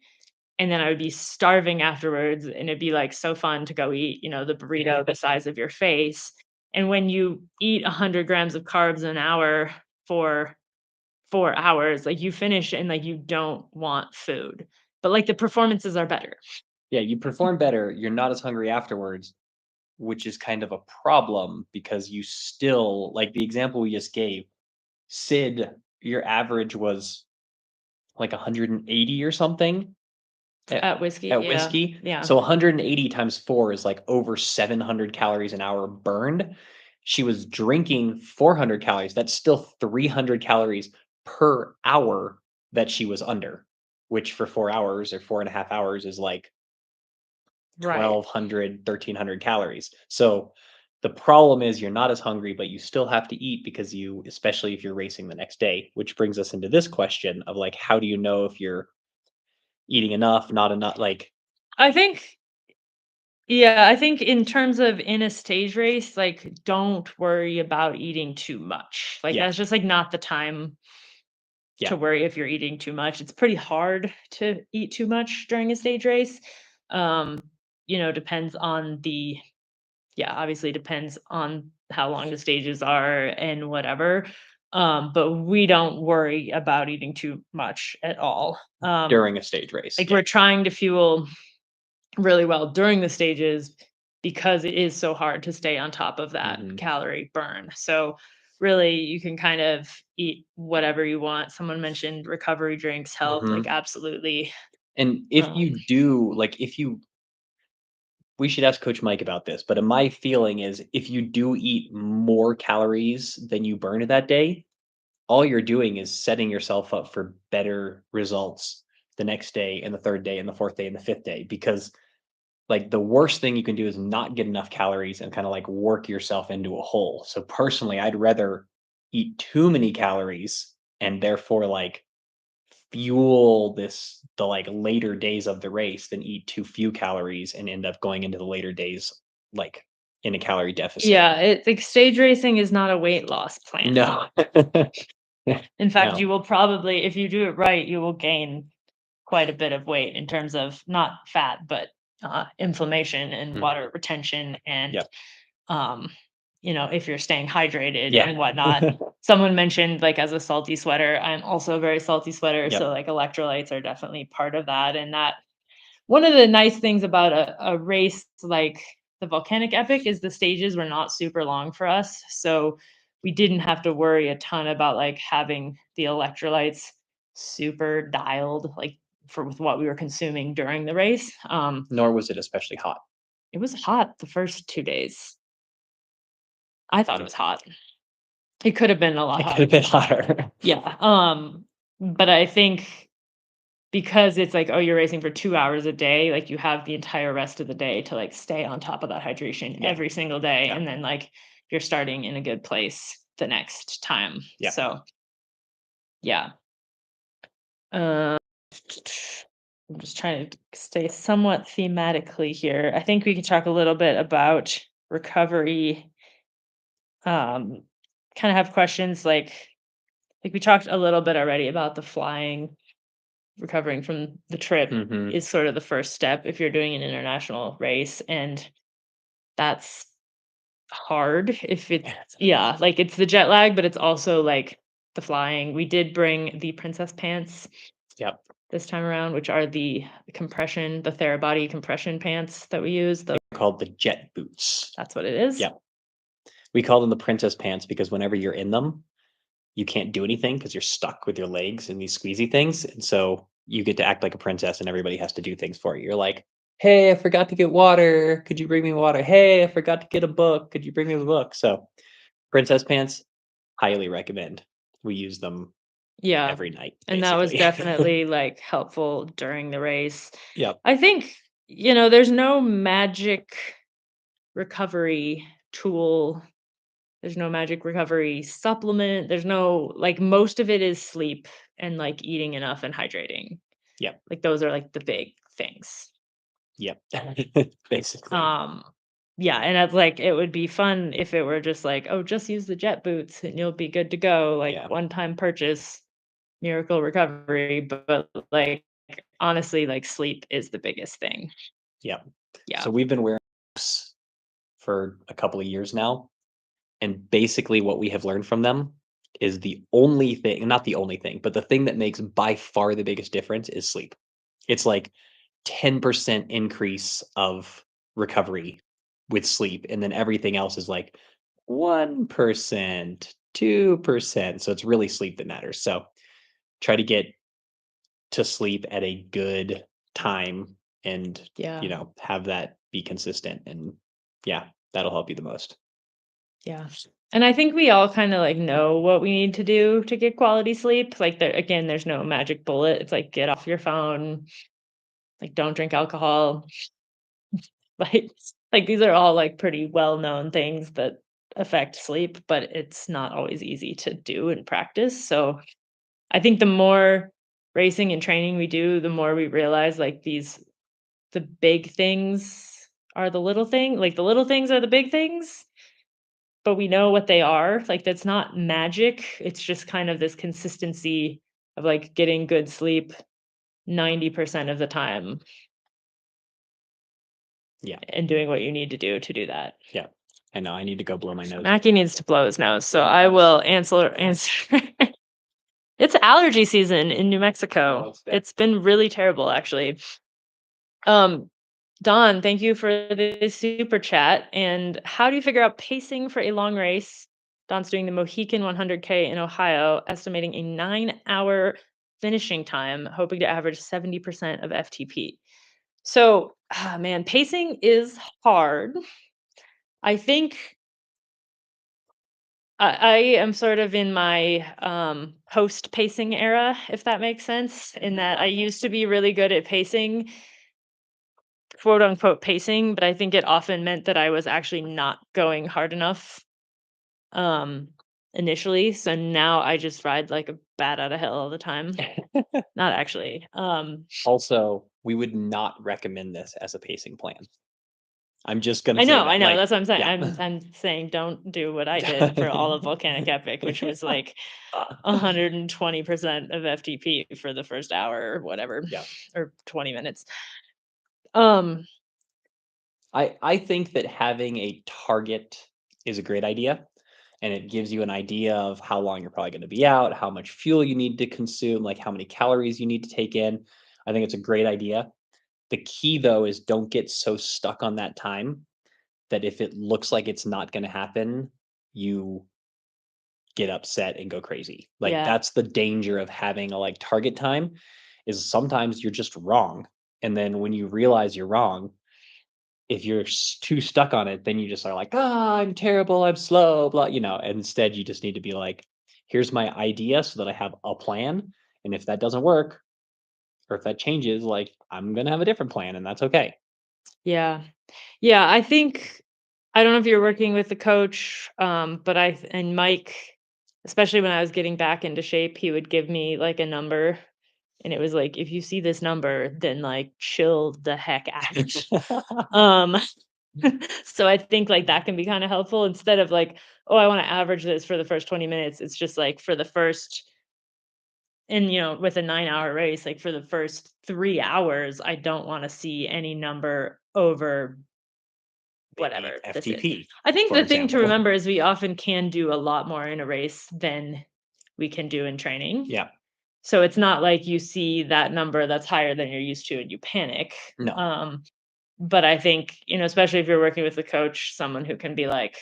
and then I would be starving afterwards, and it'd be, like, so fun to go eat, the burrito the size of your face, and when you eat 100 grams of carbs an hour for 4 hours, like, you finish and, like, you don't want food, but, like, the performances are better. Yeah, you perform better, you're not as hungry afterwards, which is kind of a problem because you still like the example we just gave, Sid, your average was like 180 or something at At whiskey, at yeah, whiskey. yeah, So 180 times 4 is like over 700 calories an hour burned. She was drinking 400 calories. That's still 300 calories per hour that she was under, which for 4 hours or 4.5 hours is like right. 1,200, 1,300 calories. So the problem is you're not as hungry, but you still have to eat because you, especially if you're racing the next day, which brings us into this question of like, how do you know if you're eating enough, not enough? Like, I think Yeah, I think in terms of in a stage race, like, don't worry about eating too much. Like, yeah, that's just, like, not the time yeah, to worry if you're eating too much. It's pretty hard to eat too much during a stage race. Um, depends on the yeah, obviously depends on how long the stages are and whatever. But we don't worry about eating too much at all. during a stage race. Like, Yeah. we're trying to fuel really well during the stages because it is so hard to stay on top of that Hmm. calorie burn. So really you can kind of eat whatever you want. Someone mentioned recovery drinks help, like Hmm. absolutely. And if Um, you do, like, if you, we should ask Coach Mike about this, but my feeling is if you do eat more calories than you burn that day, all you're doing is setting yourself up for better results the next day and the third day and the fourth day and the fifth day because like the worst thing you can do is not get enough calories and kind of like work yourself into a hole. So personally, I'd rather eat too many calories and therefore like fuel the like later days of the race than eat too few calories and end up going into the later days like in a calorie deficit. yeah, it like stage racing is not a weight loss plan. No. In fact, No. you will probably, if you do it right, you will gain quite a bit of weight in terms of not fat, but inflammation and Mhm. water retention and Yep. um, if you're staying hydrated Yeah. and whatnot. Someone mentioned like as a salty sweater, I'm also a very salty sweater. So Yep. like electrolytes are definitely part of that. And that one of the nice things about a race like the Volcanic Epic is the stages were not super long for us. So we didn't have to worry a ton about like having the electrolytes super dialed like for with what we were consuming during the race. Nor was it especially hot. It was hot the first 2 days. I thought it was hot. It could have been a lot It could hotter. have been hotter. Yeah, but I think because it's like, oh, you're racing for 2 hours a day, like, you have the entire rest of the day to, like, stay on top of that hydration Yeah. every single day, Yeah. and then, like, you're starting in a good place the next time. Yeah. So, yeah. Uh, I'm just trying to stay somewhat thematically here. I think we could talk a little bit about recovery, um, kinda have questions like we talked a little bit already about the flying, recovering from the trip Mhm. is sort of the first step if you're doing an international race, and that's hard if it's Yeah, it's yeah, like, it's the jet lag, but it's also, like, the flying. We did bring the princess pants yep. this time around, which are the Therabody compression pants that we use, They're called the jet boots. that's what it is. Yep. We call them the princess pants because whenever you're in them, you can't do anything because 'cause you're stuck with your legs in these squeezy things, and so you get to act like a princess and everybody has to do things for you. You're like, "Hey, I forgot to get water. Could you bring me water? Hey, I forgot to get a book. Could you bring me the book?" So, princess pants, highly recommend. We use them Yeah, every night, and that was basically. definitely, like, helpful during the race. Yep. I think, there's no magic recovery tool. There's no magic recovery supplement. There's no like most of it is sleep and like eating enough and hydrating. Yep. Like those are like the big things. Yep. Basically. Um Yeah, and it's like, it would be fun if it were just like, "Oh, just use the jet boots and you'll be good to go," like, Yeah. one-time purchase, miracle recovery, but, like, honestly, like, sleep is the biggest thing. Yeah. Yeah. So we've been wearing apps for a couple of years now, and basically what we have learned from them is the only thing, not the only thing, but the thing that makes by far the biggest difference is sleep. It's like 10% increase of recovery with sleep, and then everything else is like 1%, 2%. So it's really sleep that matters. So try to get to sleep at a good time and, Yeah. have that be consistent. And yeah, that'll help you the most. Yeah. And I think we all kind of like know what we need to do to get quality sleep. Like there again, there's no magic bullet. It's like get off your phone, like don't drink alcohol. Like like these are all like pretty well-known things that affect sleep, but it's not always easy to do in practice. So I think the more racing and training we do, the more we realize like the big things are the little thing, like the little things are the big things. But we know what they are, like, that's not magic, it's just kind of this consistency of, like, getting good sleep 90% of the time Yeah. and doing what you need to do that. Yeah. I know. I need to go blow my nose. Mackie needs to blow his nose, so I will answer. It's allergy season in New Mexico. It's been really terrible, actually. Um, Don, thank you for the super chat. And how do you figure out pacing for a long race? Don's doing the Mohican 100K in Ohio, estimating a 9-hour finishing time, hoping to average 70% of FTP. So, man, pacing is hard. I think I am sort of in my post pacing era, if that makes sense, in that I used to be really good at pacing, quote unquote pacing, but I think it often meant that I was actually not going hard enough um initially. So now I just ride like a bat out of hell all the time. Not actually. Also, we would not recommend this as a pacing plan. I'm just gonna say I that. know, Like, that's what I'm saying. yeah. I'm saying don't do what I did for all of Volcanic Epic, which was like 120% of FTP for the first hour or whatever, Yeah. or 20 minutes. Um I think that having a target is a great idea, and it gives you an idea of how long you're probably gonna be out, how much fuel you need to consume, like how many calories you need to take in. I think it's a great idea. The key though is don't get so stuck on that time that if it looks like it's not gonna happen, you get upset and go crazy. Like yeah. that's the danger of having a like target time is sometimes you're just wrong. And then when you realize you're wrong, if you're too stuck on it, then you just are like, ah, I'm terrible, I'm slow, blah, Instead, you just need to be like, here's my idea so that I have a plan. And if that doesn't work, or if that changes, like, I'm going to have a different plan, and that's okay. Yeah. Yeah, I think I don't know if you're working with the coach, but and Mike, especially when I was getting back into shape, he would give me like a number, and it was like, if you see this number, then like chill the heck out. Um, so I think like that can be kind of helpful instead of like, oh, I want to average this for the first 20 minutes. It's just like for the first, and with a 9-hour race, like for the first 3 hours, I don't want to see any number over Maybe whatever this is. FTP, I think for the thing to example. remember is we often can do a lot more in a race than we can do in training. Yeah. So it's not like you see that number that's higher than you're used to and you panic. No. But I think, especially if you're working with a coach, someone who can be like,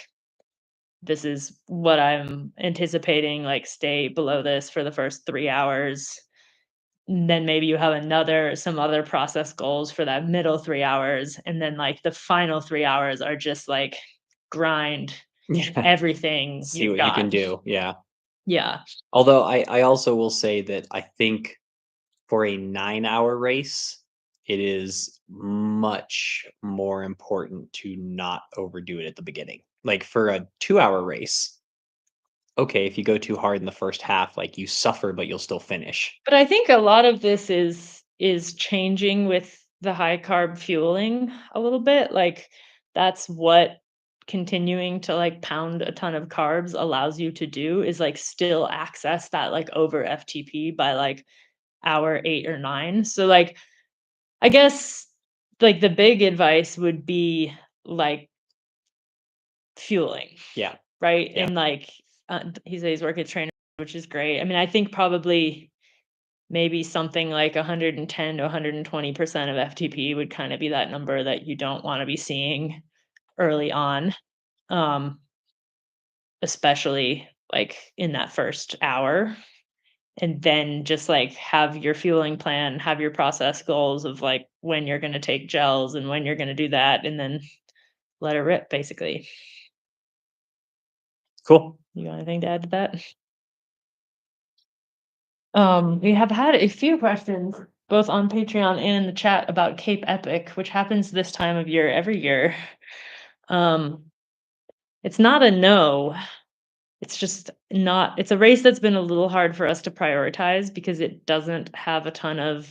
this is what I'm anticipating, like stay below this for the first 3 hours. Then maybe you have some other process goals for that middle 3 hours. And then like the final 3 hours are just like grind Yeah. everything See you've what you can got. do. Yeah. Yeah. Although I also will say that I think for a 9-hour race, it is much more important to not overdo it at the beginning. Like for a 2-hour race, okay, if you go too hard in the first half, like you suffer, but you'll still finish. But I think a lot of this is changing with the high carb fueling a little bit. Like that's what continuing to, like, pound a ton of carbs allows you to do is, like, still access that, like, over FTP by, like, hour 8 or 9. So, like, I guess, like, the big advice would be, like, fueling, Yeah. right? Yeah. And, like, he said he's working trainer, which is great. I mean, I think probably maybe something like 110 to 120% of FTP would kinda be that number that you don't wanna be seeing early on, um, especially, like, in that first hour, and then just, like, have your fueling plan, have your process goals of, like, when you're gonna take gels and when you're gonna do that, and then let it rip, basically. Cool. You got anything to add to that? We have had a few questions both on Patreon and in the chat about Cape Epic, which happens this time of year every year. Um, it's not a no. It's just not it's a race that's been a little hard for us to prioritize because it doesn't have a ton of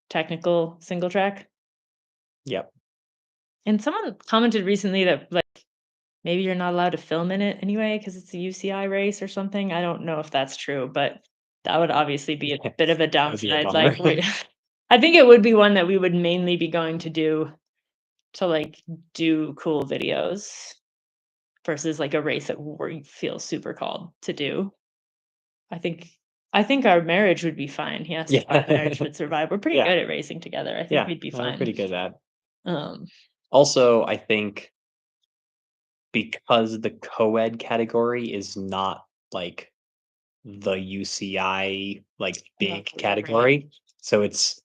technical single track. Yep. And someone commented recently that, like, maybe you're not allowed to film in it anyway because it's a UCI race or something. I don't know if that's true, but that would obviously be a bit of a That would be a downside. bummer. Like, we I think it would be one that we would mainly be going to do to, like, do cool videos versus, like, a race that we feel super called to do. I think I think our marriage would be fine. He asked if our marriage Yeah. would survive. We're pretty Yeah. good at racing together. I think Yeah. we'd be We're fine. pretty good at that. Um, Also, I think because the co-ed category is not like the UCI like big yeah, right. category, so it's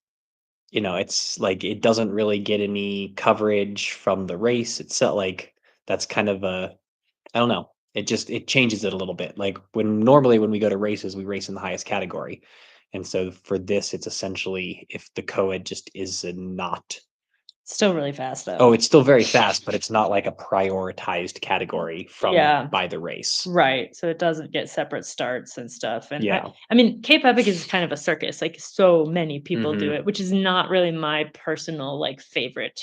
like it doesn't really get any coverage from the race itself. Like that's kind of a I don't know. It changes it a little bit. Like when we go to races, we race in the highest category. And so for this, it's essentially if the co-ed just is not Still really fast oh, though. it's still very fast, but it's not like a prioritized category from Yeah. by the race. Right, so it doesn't get separate starts and stuff, and Yeah. I mean, Cape Epic is kind of a circus, like, so many people do Mhm. it, which is not really my personal, like, favorite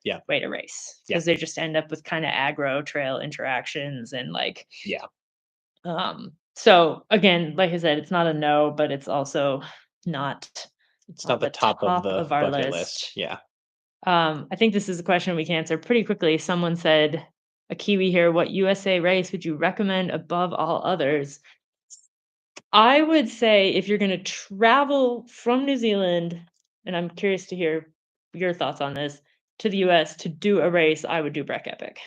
Yeah. way to race Yeah. because they just end up with kinda aggro trail interactions and, like, Yeah. so, again, like I said, it's not a no, but it's also not It's on not the the top of top the of our bucket list. list. Yeah. I think this is a question we can answer pretty quickly. Someone said, a Kiwi here, what USA race would you recommend above all others? I would say if you're going to travel from New Zealand, and I'm curious to hear your thoughts on this, to the US to do a race, I would do Breck Epic.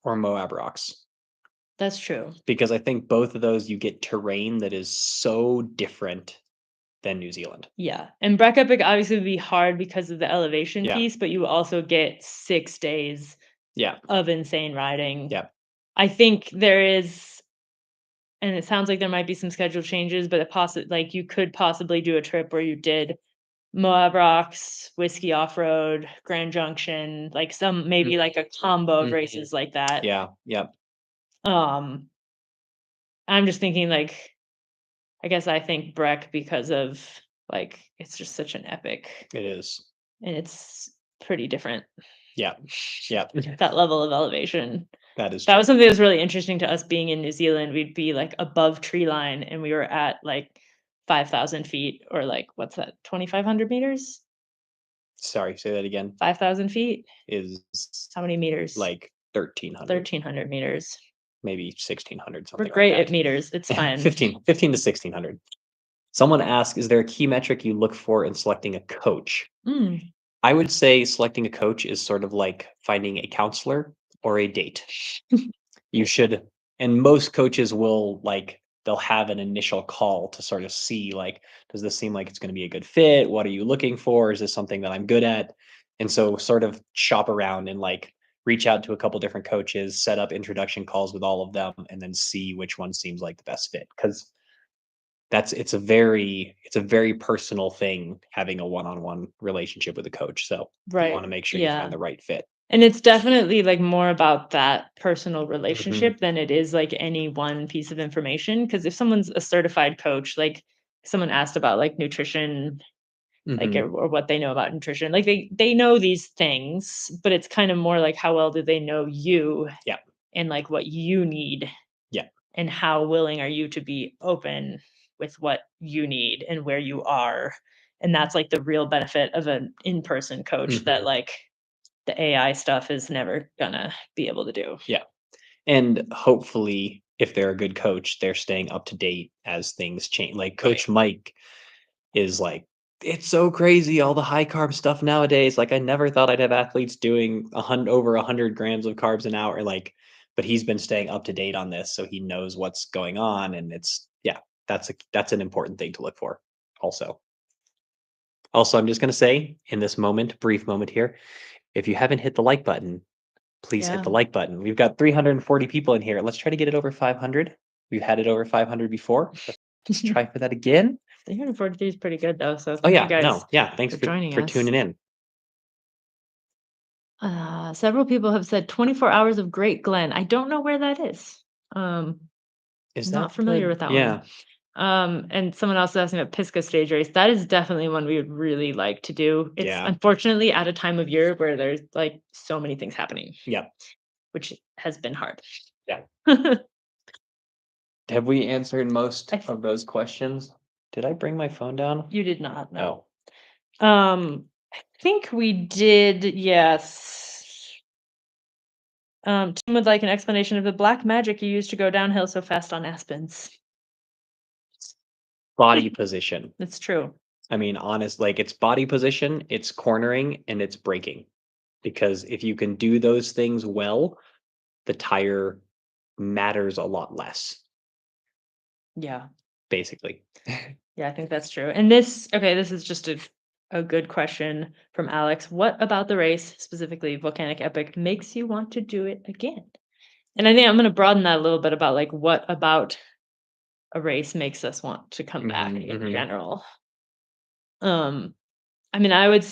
Or Moab Rocks. That's true. Because I think both of those you get terrain that is so different than New Zealand. Yeah. And Breck Epic obviously would be hard because of the elevation Yeah. piece, but you also get 6 days Yeah. of insane riding. Yeah. I think there is, and it sounds like there might be some schedule changes, but like you could possibly do a trip where you did Moab Rocks, Whiskey Off-Road, Grand Junction, like some maybe like a combo of Mhm. races like that. Yeah. Yep. Um, I'm just thinking like I guess I think Breck because of like it's just such an epic It is. and it's pretty different. Yeah. Yeah. That level of elevation. That is That true. was something that was really interesting to us being in New Zealand. We'd be like above tree line and we were at like 5,000 feet or like what's that, 2,500 meters? Sorry, say that again. 5,000 feet? Is How many meters? like 1,300, 1,300 meters. maybe 1,600, We're something like great at that. meters. It's fine. 15 to 1,600. Someone asked, is there a key metric you look for in selecting a coach? Mm, I would say selecting a coach is sort of like finding a counselor or a date. You should, and most coaches will like, they'll have an initial call to sort of see like, does this seem like it's going to be a good fit? What are you looking for? Is this something that I'm good at? And so sort of shop around and like reach out to a couple different coaches, set up introduction calls with all of them, and then see which one seems like the best fit. Because it's a very personal thing having a one-on-one relationship with a coach. So you want right. to make sure you Yeah. find the right fit. And it's definitely like more about that personal Mhm. relationship than it is like any one piece of information. Because if someone's a certified coach, like someone asked about like nutrition like Mhm. or what they know about nutrition. Like they know these things, but it's kind of more like how well do they know you Yeah. and like what you need Yeah. and how willing are you to be open with what you need and where you are. And that's like the real benefit of an in-person coach that Mhm. like the AI stuff is never gonna be able to do. Yeah. And hopefully, if they're a good coach, they're staying up to date as things change. Like Right. Coach Mike is like, it's so crazy, all the high carb stuff nowadays. Like, I never thought I'd have athletes doing over 100 grams of carbs an hour. Like, but he's been staying up to date on this, so he knows what's going on. And it's yeah, that's an important thing to look for. Also, I'm just gonna say in this moment, brief moment here, if you haven't hit the like button, please hit Yeah. the like button. We've got 340 people in here. Let's try to get it over 500. We've had it over 500 before. Let's try for that again. 343 is pretty good though. So Oh thank you yeah, guys no, yeah. Thanks for joining for us. tuning in. Several people have said 24 hours of Great Glen. I don't know where that is. Um, Is not that familiar the with that one. yeah And someone else asked me about Pisgah stage race. That is definitely one we would really like to do. It's yeah unfortunately at a time of year where there's like so many things happening, yeah which has been hard. yeah? Have we answered most I th- of those questions? Did I bring my phone down? you did not know. Oh, I think we did, yes. Tim would like an explanation of the black magic you used to go downhill so fast on Aspens. body position. It's true. I mean, honest, like it's body position, it's cornering, and it's braking. Because if you can do those things well, the tire matters a lot less, Yeah. basically. Yeah, I think that's true. And this is just a good question from Alex. What about the race, specifically Volcanic Epic, makes you want to do it again? And I think I'm going to broaden that a little bit about like what about a race makes us want to come back Mhm, in mhm. general. Um, I mean, I would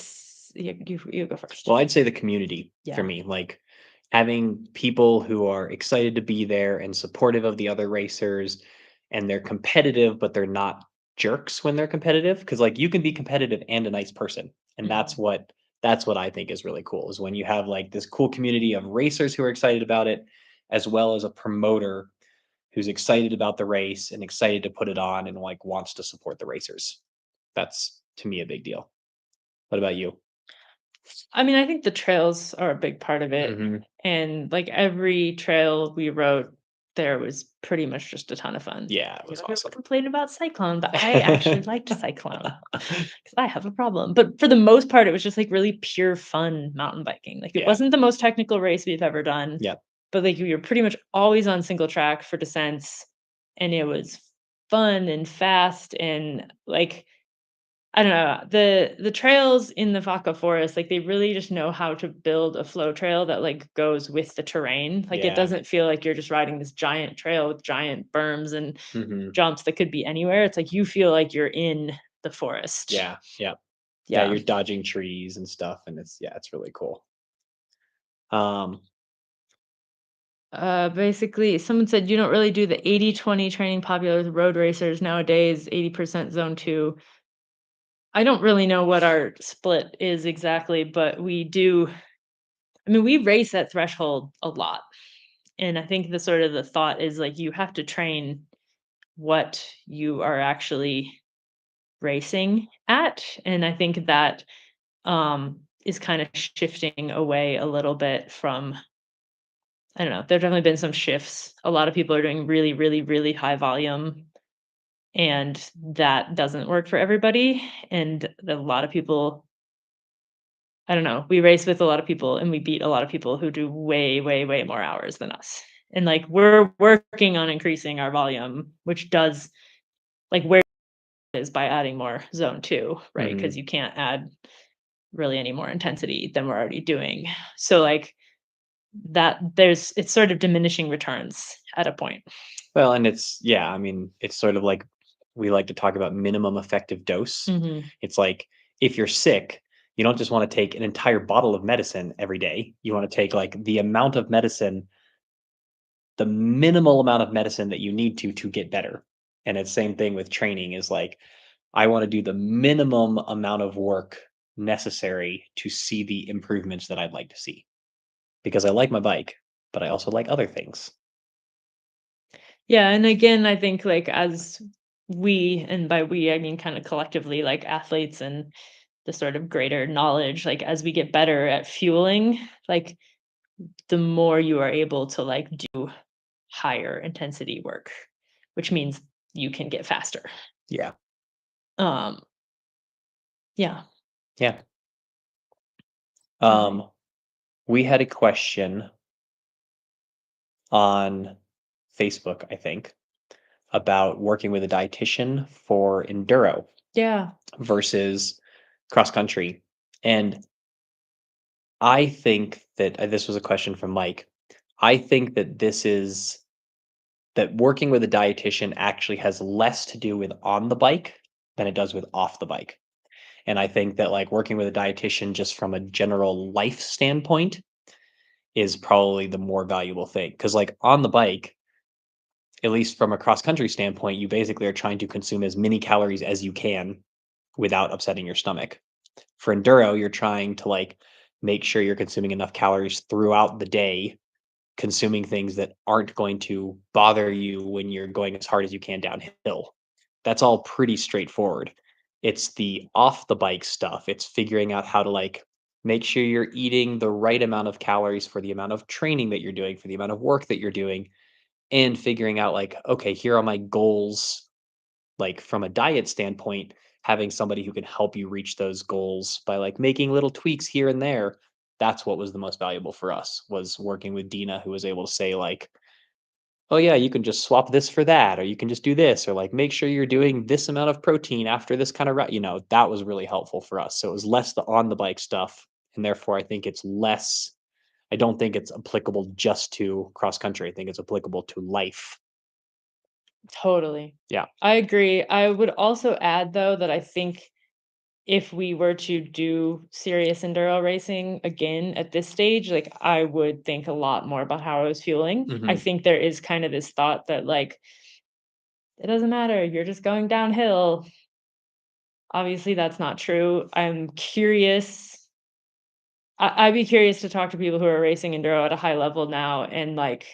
you go first. Well, I'd say the community for Yeah. me, like having people who are excited to be there and supportive of the other racers, and they're competitive, but they're not jerks when they're competitive. Because like you can be competitive and a nice person, and Mhm. that's what I think is really cool is when you have like this cool community of racers who are excited about it, as well as a promoter who's excited about the race and excited to put it on and like wants to support the racers. That's to me a big deal. What about you? I mean, I think the trails are a big part of it. Mhm. And like every trail we wrote, there was pretty much just a ton of fun. Yeah, it You was know, people awesome. complain about Cyclone, but I actually liked Cyclone because I have a problem. But for the most part, it was just like really pure fun mountain biking. Like it Yeah, wasn't the most technical race we've ever done, yeah, but like we were pretty much always on single track for descents, and it was fun and fast and like I don't know, the trails in the Vaca Forest, like, they really just know how to build a flow trail that, like, goes with the terrain. Like, it yeah. doesn't feel like you're just riding this giant trail with giant berms and Mhm. jumps that could be anywhere. It's like you feel like you're in the forest. Yeah, yeah. Yeah, Yeah. you're dodging trees and stuff, and it's really cool. Um, Basically, someone said you don't really do the 80-20 training popular with road racers nowadays, 80% zone 2. I don't really know what our split is exactly, but we do I mean, we race at threshold a lot. And I think the sort of the thought is like you have to train what you are actually racing at. And I think that is kind of shifting away a little bit from I don't know, there've definitely been some shifts. A lot of people are doing really, really, really high volume and that doesn't work for everybody. And a lot of people I don't know. We race with a lot of people and we beat a lot of people who do way, way, way more hours than us. And like we're working on increasing our volume, which does like where it is by adding more zone two, right? mhm. Because you can't add really any more intensity than we're already doing. So like that there's it's sort of diminishing returns at a point. Well, and it's yeah, I mean, it's sort of like we like to talk about minimum effective dose. Mhm. It's like if you're sick, you don't just wanna take an entire bottle of medicine every day. You wanna take, like, the amount of medicine the minimal amount of medicine that you need to get better. And it's same thing with training is like I want to do the minimum amount of work necessary to see the improvements that I'd like to see. Because I like my bike, but I also like other things. Yeah, and again, I think like as we, and by we I mean kind of collectively, like athletes and the sort of greater knowledge, like as we get better at fueling, like the more you are able to like do higher intensity work, which means you can get faster. Yeah. Um, yeah. Yeah. Right. We had a question on Facebook, I think, about working with a dietitian for enduro Yeah. versus cross country. And I think that this was a question from Mike. I think that that working with a dietitian actually has less to do with on the bike than it does with off the bike. And I think that like working with a dietitian just from a general life standpoint is probably the more valuable thing. Cause like on the bike, at least from a cross country standpoint, you basically are trying to consume as many calories as you can without upsetting your stomach. For enduro, you're trying to like make sure you're consuming enough calories throughout the day, consuming things that aren't going to bother you when you're going as hard as you can downhill. That's all pretty straightforward. It's the off the bike stuff. It's figuring out how to like make sure you're eating the right amount of calories for the amount of training that you're doing, for the amount of work that you're doing, and figuring out like, okay, here are my goals. Like from a diet standpoint, having somebody who can help you reach those goals by like making little tweaks here and there. That's what was the most valuable for us, was working with Dina, who was able to say like, oh yeah, you can just swap this for that, or you can just do this, or like make sure you're doing this amount of protein after this kind of that was really helpful for us. So it was less the on the bike stuff, and therefore I think it's less. I don't think it's applicable just to cross country. I think it's applicable to life. Totally. Yeah. I agree. I would also add though that I think if we were to do serious enduro racing again at this stage, like I would think a lot more about how I was feeling. I Hmm. think there is kind of this thought that like it doesn't matter, you're just going downhill. Obviously, that's not true. I'm curious. I'd be curious to talk to people who are racing enduro at a high level now and like,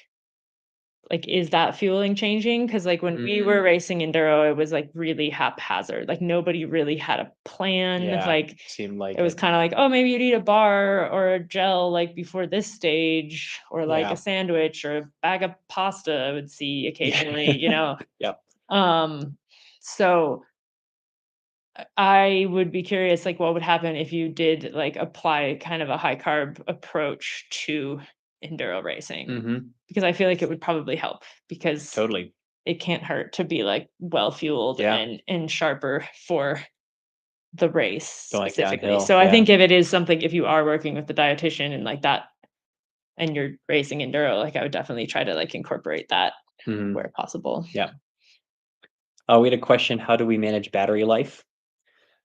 is that fueling changing? Because like, when we were racing enduro, it was, like, really haphazard, like, nobody really had a plan, Yeah. like, Seemed it like was it. kinda like, "Oh, maybe you'd eat a bar or a gel, like, before this stage," or, like, a Yeah. sandwich or a bag of pasta I would see occasionally, you Yeah. know? Yep. Um, so I would be curious, like, what would happen if you did, like, apply kind of a high carb approach to enduro racing? Mhm. Because I feel like it would probably help because Totally. it can't hurt to be, like, well fueled Yeah. and sharper for the race Going specifically. downhill. So I Yeah. think if it is something, if you are working with the dietitian and like that and you're racing enduro, like, I would definitely try to, like, incorporate that Mhm. where possible. Yeah. We had a question, how do we manage battery life?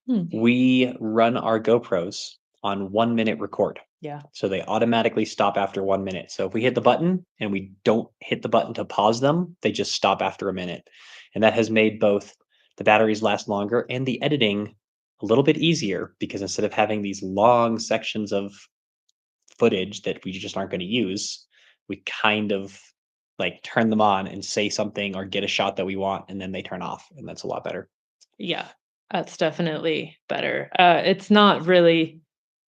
Hmm. We run our GoPros on 1 minute record. Yeah. So they automatically stop after 1 minute. So if we hit the button and we don't hit the button to pause them, they just stop after a minute. And that has made both the batteries last longer and the editing a little bit easier, because instead of having these long sections of footage that we just aren't going to use, we kind of like turn them on and say something or get a shot that we want, and then they turn off. And that's a lot better. Yeah, that's definitely better. It's not really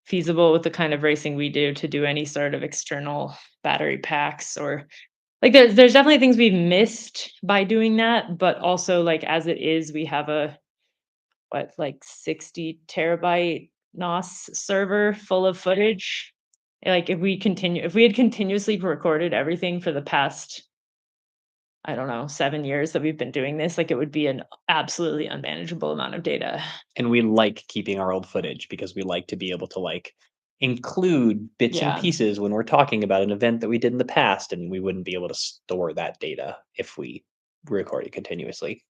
feasible with the kind of racing we do to do any sort of external battery packs or like there's definitely things we've missed by doing that, but also like as it is, we have a what like 60 terabyte NOS server full of footage. Like if we had continuously recorded everything for the past I don't know, 7 years that we've been doing this, like, it would be an absolutely unmanageable amount of data. And we like keeping our old footage because we like to be able to like include bits and Yeah. pieces when we're talking about an event that we did in the past, and we wouldn't be able to store that data if we record it continuously.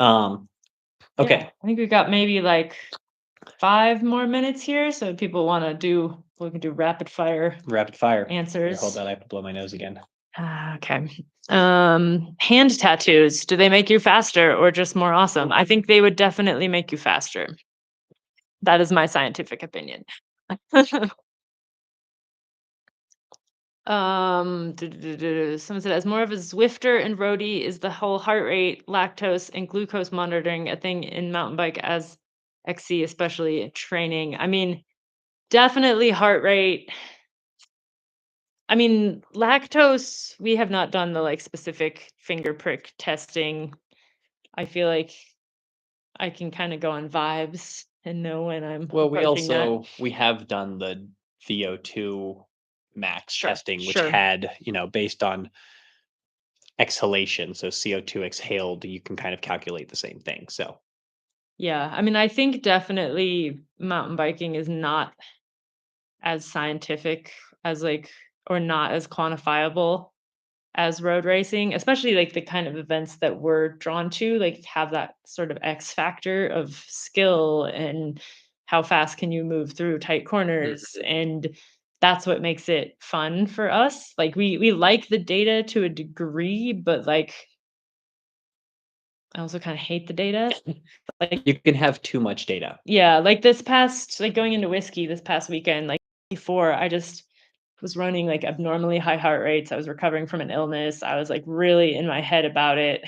Yeah, Okay, I think we've got maybe, like, 5 more minutes here, so if people wanna do we can do rapid fire rapid fire. Here, hold answers. that. I have to blow my nose again. Okay. Hand tattoos, do they make you faster or just more awesome? I think they would definitely make you faster. That is my scientific opinion. Someone said, as more of a Zwifter and roadie, is the whole heart rate, lactose, and glucose monitoring a thing in mountain bike as XC, especially in training? I mean, definitely heart rate. I mean, lactose, we have not done the like specific finger prick testing. I feel like I can kind of go on vibes and know when I'm Well, approaching that. we have done the VO2 max Sure, testing, which sure. had, based on exhalation, so CO2 exhaled, you can kind of calculate the same thing. So Yeah, I mean, I think definitely mountain biking is not as scientific as like or not as quantifiable as road racing, especially like the kind of events that we're drawn to, like have that sort of X factor of skill and how fast can you move through tight corners, and that's what makes it fun for us. Like we like the data to a degree, but like I also kind of hate the data. Like you can have too much data. yeah, like this past like going into whiskey this past weekend, like before I just was running like abnormally high heart rates. I was recovering from an illness. I was like really in my head about it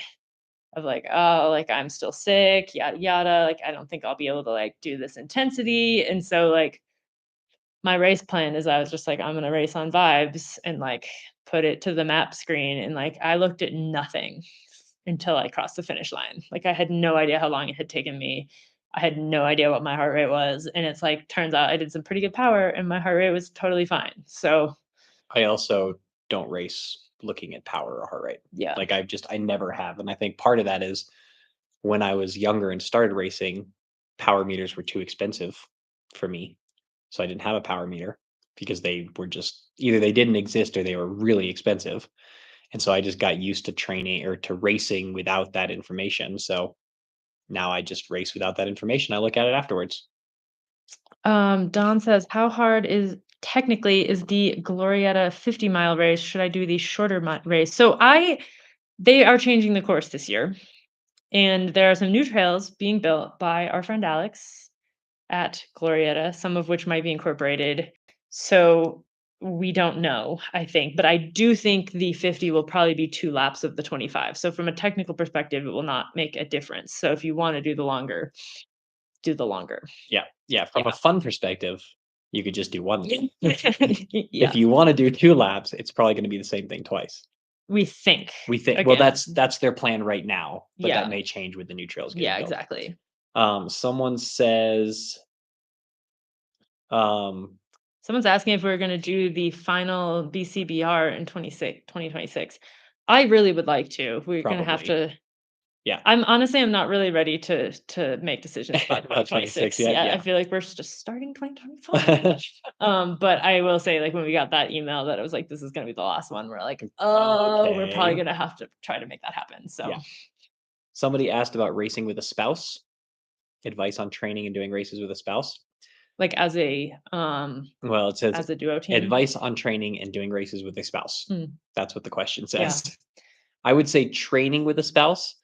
of like, oh, like I'm still sick, yada yada. Like I don't think I'll be able to like do this intensity. And so like my race plan is I was just like, I'm gonna race on vibes and like put it to the map screen. And like I looked at nothing until I crossed the finish line. Like I had no idea how long it had taken me. I had no idea what my heart rate was. And it's like turns out I did some pretty good power and my heart rate was totally fine. So I also don't race looking at power or heart rate. yeah. Like I never have. And I think part of that is when I was younger and started racing, power meters were too expensive for me. So I didn't have a power meter because they were just either they didn't exist or they were really expensive. And so I just got used to training or to racing without that information. So now I just race without that information. I look at it afterwards. Don says, how hard is technically is the Glorietta 50-mile race? Should I do the shorter race? So they are changing the course this year, and there are some new trails being built by our friend Alex at Glorietta, some of which might be incorporated. So we don't know, I think, but I do think the 50 will probably be 2 laps of the 25. So from a technical perspective, it will not make a difference. So if you want to do the longer, do the longer. Yeah. Yeah. From Yeah. a fun perspective, you could just do one lap. Yeah. If you want to do 2 laps, it's probably going to be the same thing twice. We think. We think well Again. that's their plan right now, but Yeah. that may change with the new trails getting Yeah, built. exactly. Someone says Someone's asking if we're gonna do the final BCBR in 2026. I really would like to. We're gonna have probably. to. Yeah. I'm not really ready to make decisions about About 26 2026 yet, yet. I yeah. feel like we're just starting 2025. But I will say, like, when we got that email that it was like, this is gonna be the last one, we're like, oh, we're probably Okay. gonna have to try to make that happen. So Yeah. Somebody asked about racing with a spouse. Advice on training and doing races with a spouse. like Well, it says as a duo team. advice on training and doing races with a spouse. Mm, That's what the question yeah. says. I would say training with a spouse,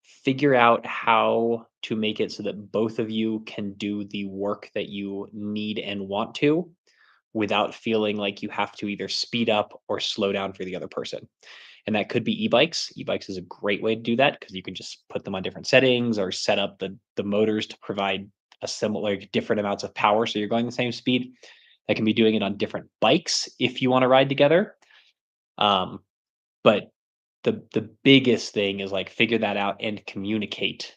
figure out how to make it so that both of you can do the work that you need and want to without feeling like you have to either speed up or slow down for the other person. And that could be e-bikes. E-bikes is a great way to do that because you can just put them on different settings or set up the motors to provide a similar different amounts of power so you're going the same speed. That can be doing it on different bikes if you want to ride together. But the biggest thing is like figure that out and communicate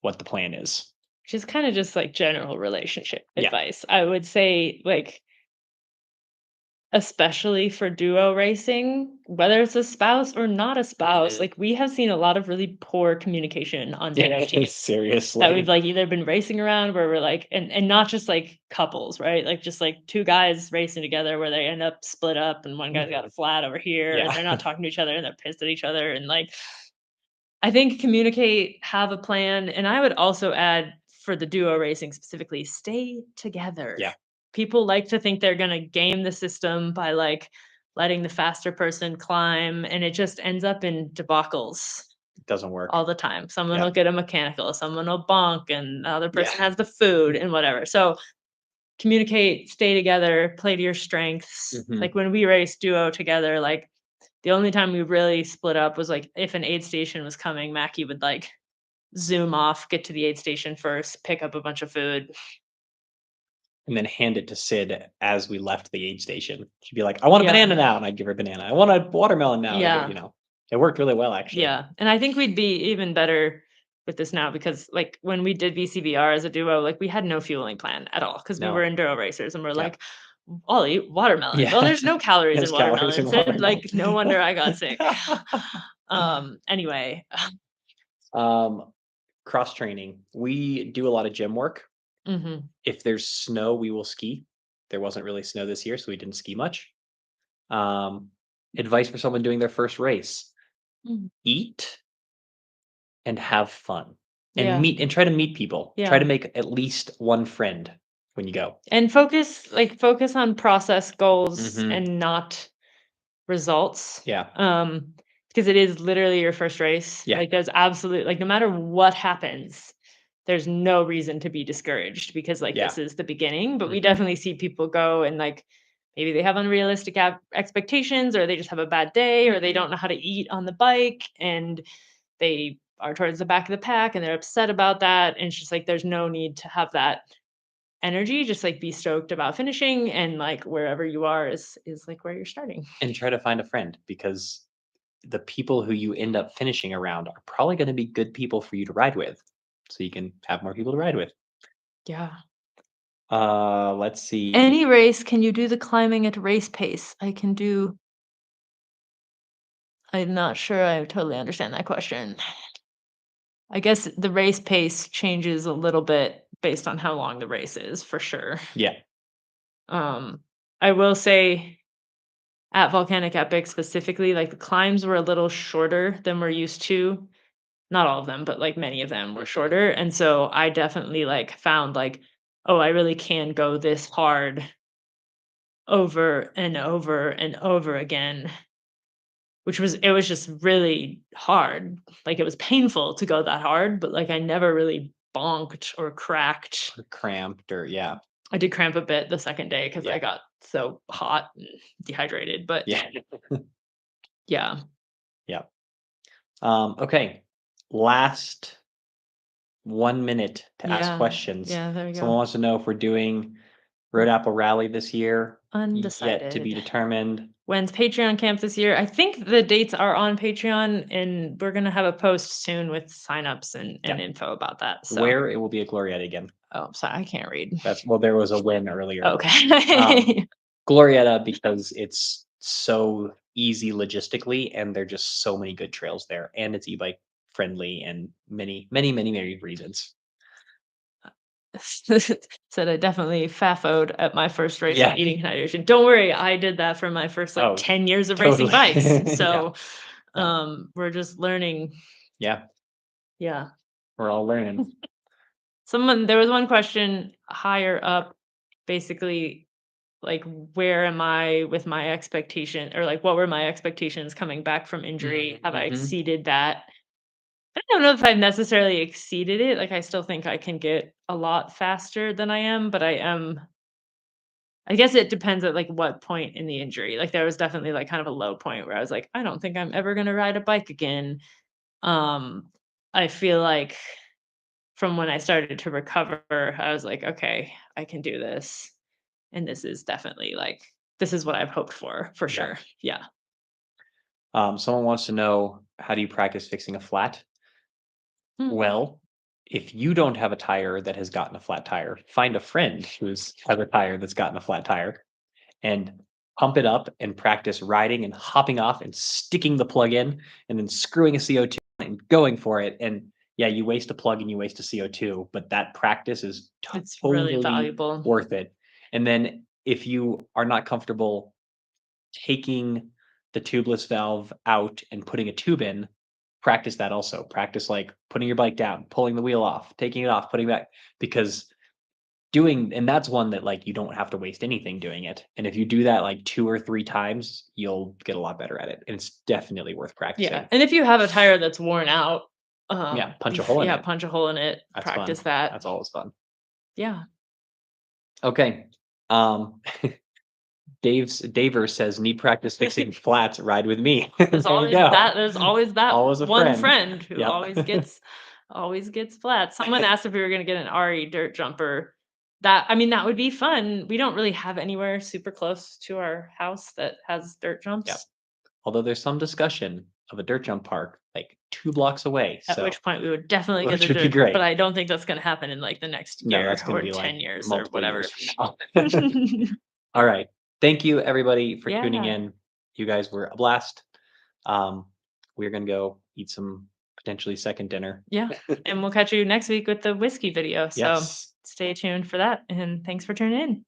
what the plan is. Which is kind of just like general relationship Yeah. advice. I would say, like, especially for duo racing, whether it's a spouse or not a spouse, like we have seen a lot of really poor communication on duo teams that Seriously. we've like either been racing around where we're like, and not just like couples, right? Like just like two guys racing together where they end up split up and one guy's got a flat over here and they're not talking to each other and they're pissed at each other and like I think communicate, have a plan, and I would also add for the duo racing specifically, stay together. Yeah. People like to think they're gonna game the system by like letting the faster person climb, and it just ends up in debacles It doesn't work. all the time. Someone Yeah. will get a mechanical, someone will bonk, and the other person Yeah. has the food and whatever. So communicate, stay together, play to your strengths. Mhm. Like when we raced duo together, like the only time we really split up was like if an aid station was coming, Mackie would like zoom off, get to the aid station first, pick up a bunch of food. And then hand it to Sid as we left the aid station. She'd be like, "I want a Yeah. banana now," and I'd give her a banana. "I want a watermelon now," and I'd Yeah. it worked really well, actually. Yeah. And I think we'd be even better with this now because like when we did VCBR as a duo, like we had no fueling plan at all because we were No. enduro racers and we're Yeah. like, I'll eat watermelon. Yeah. Well, there's no calories in There's calories watermelon. in So watermelon. like no wonder I got sick. Anyway. Um, cross training. We do a lot of gym work. Mhm. If there's snow, we will ski. There wasn't really snow this year, so we didn't ski much. Um, advice for someone doing their first race: Mhm. eat and have fun, and Yeah. try to meet people. Try Yeah. to make at least one friend when you go. And focus on process goals Mhm. and not results. Yeah. Because it is literally your first race. Yeah. Like there's absolute like no matter what happens, there's no reason to be discouraged because like Yeah. this is the beginning. But we Mhm. definitely see people go and like maybe they have unrealistic expectations or they just have a bad day or they don't know how to eat on the bike and they are towards the back of the pack and they're upset about that. And it's just like there's no need to have that energy. Just like be stoked about finishing and like wherever you are is like where you're starting. And try to find a friend, because the people who you end up finishing around are probably gonna be good people for you to ride with, so you can have more people to ride with. Yeah. Let's see. Any race, can you do the climbing at race pace? I'm not sure I totally understand that question. I guess the race pace changes a little bit based on how long the race is, for sure. Yeah. Um, I will say at Volcanic Epic specifically, like the climbs were a little shorter than we're used to. Not all of them, but like many of them were shorter. And so I definitely like found like, oh, I really can go this hard over and over and over again, which was it was just really hard. Like, it was painful to go that hard, but, like, I never really bonked or cracked. Or cramped, or yeah. I did cramp a bit the second day because I Yeah. got so hot and dehydrated, but Yeah. yeah. Yeah. Okay. Last 1 minute to ask Yeah. questions. Yeah, there we Someone go. wants to know if we're doing Road Apple Rally this year. Yet to be Undecided. determined. When's Patreon camp this year? I think the dates are on Patreon, and we're gonna have a post soon with signups and Yeah. info about that, so Where it will be a Glorietta again. oh, sorry, I can't read. There was a win earlier. Okay. Glorietta, because it's so easy logistically, and there are just so many good trails there, and it's e-bike friendly, and many, many, many, many reasons. Said I definitely FAFO'd at my first race Yeah. on eating hydration. Don't worry, I did that for my first, like, Oh, 10 years of racing totally. bikes. Yeah. So, Yeah. we're just learning. Yeah. Yeah. We're all learning. There was one question higher up, basically, like, where am I with my expectation or, like, what were my expectations coming back from injury? Have I Mhm. exceeded that? I don't know if I've necessarily exceeded it, like, I still think I can get a lot faster than I am, but I guess it depends at, like, what point in the injury. Like, there was definitely, like, kind of a low point where I was like, "I don't think I'm ever gonna ride a bike again." Um, I feel like from when I started to recover, I was like, "Okay, I can do this." And this is definitely, like this is what I've hoped for Yeah. sure. Yeah. Someone wants to know, how do you practice fixing a flat? Mm. Well, if you don't have a tire that has gotten a flat tire, find a friend who's has a tire that's gotten a flat tire, and pump it up and practice riding and hopping off and sticking the plug in and then screwing a CO2 and going for it. And yeah, you waste a plug and you waste a CO2, but that practice is It's really totally valuable. worth it. And then if you are not comfortable taking the tubeless valve out and putting a tube in, practice that also. Practice like putting your bike down, pulling the wheel off, taking it off, putting it back, because and that's one that like you don't have to waste anything doing it. And if you do that like 2 or 3 times, you'll get a lot better at it. And it's definitely worth practicing. Yeah, and if you have a tire that's worn out, Yeah, punch a hole in it. punch a hole in it, That's practice fun. that. That's always fun. Yeah. Okay. Daver says, "Need practice fixing flats, ride with me." There's There you always go. that Always a one friend. friend who Yep. always gets flat. Someone asked if we were gonna get an RE dirt jumper. That that would be fun. We don't really have anywhere super close to our house that has dirt Yep. jumps, Although there's some discussion of a dirt jump park like 2 blocks away, at so which point we would definitely get which the would be dirt, great. but I don't think that's gonna happen in, like, the next No, year that's gonna or be, 10 like, years or multiple whatever. years from now. Alright. Thank you, everybody, for tuning Yeah. in. You guys were a blast. We're gonna go eat some potentially second dinner. Yeah, and we'll catch you next week with the whiskey video, so Yes. stay tuned for that, and thanks for tuning in.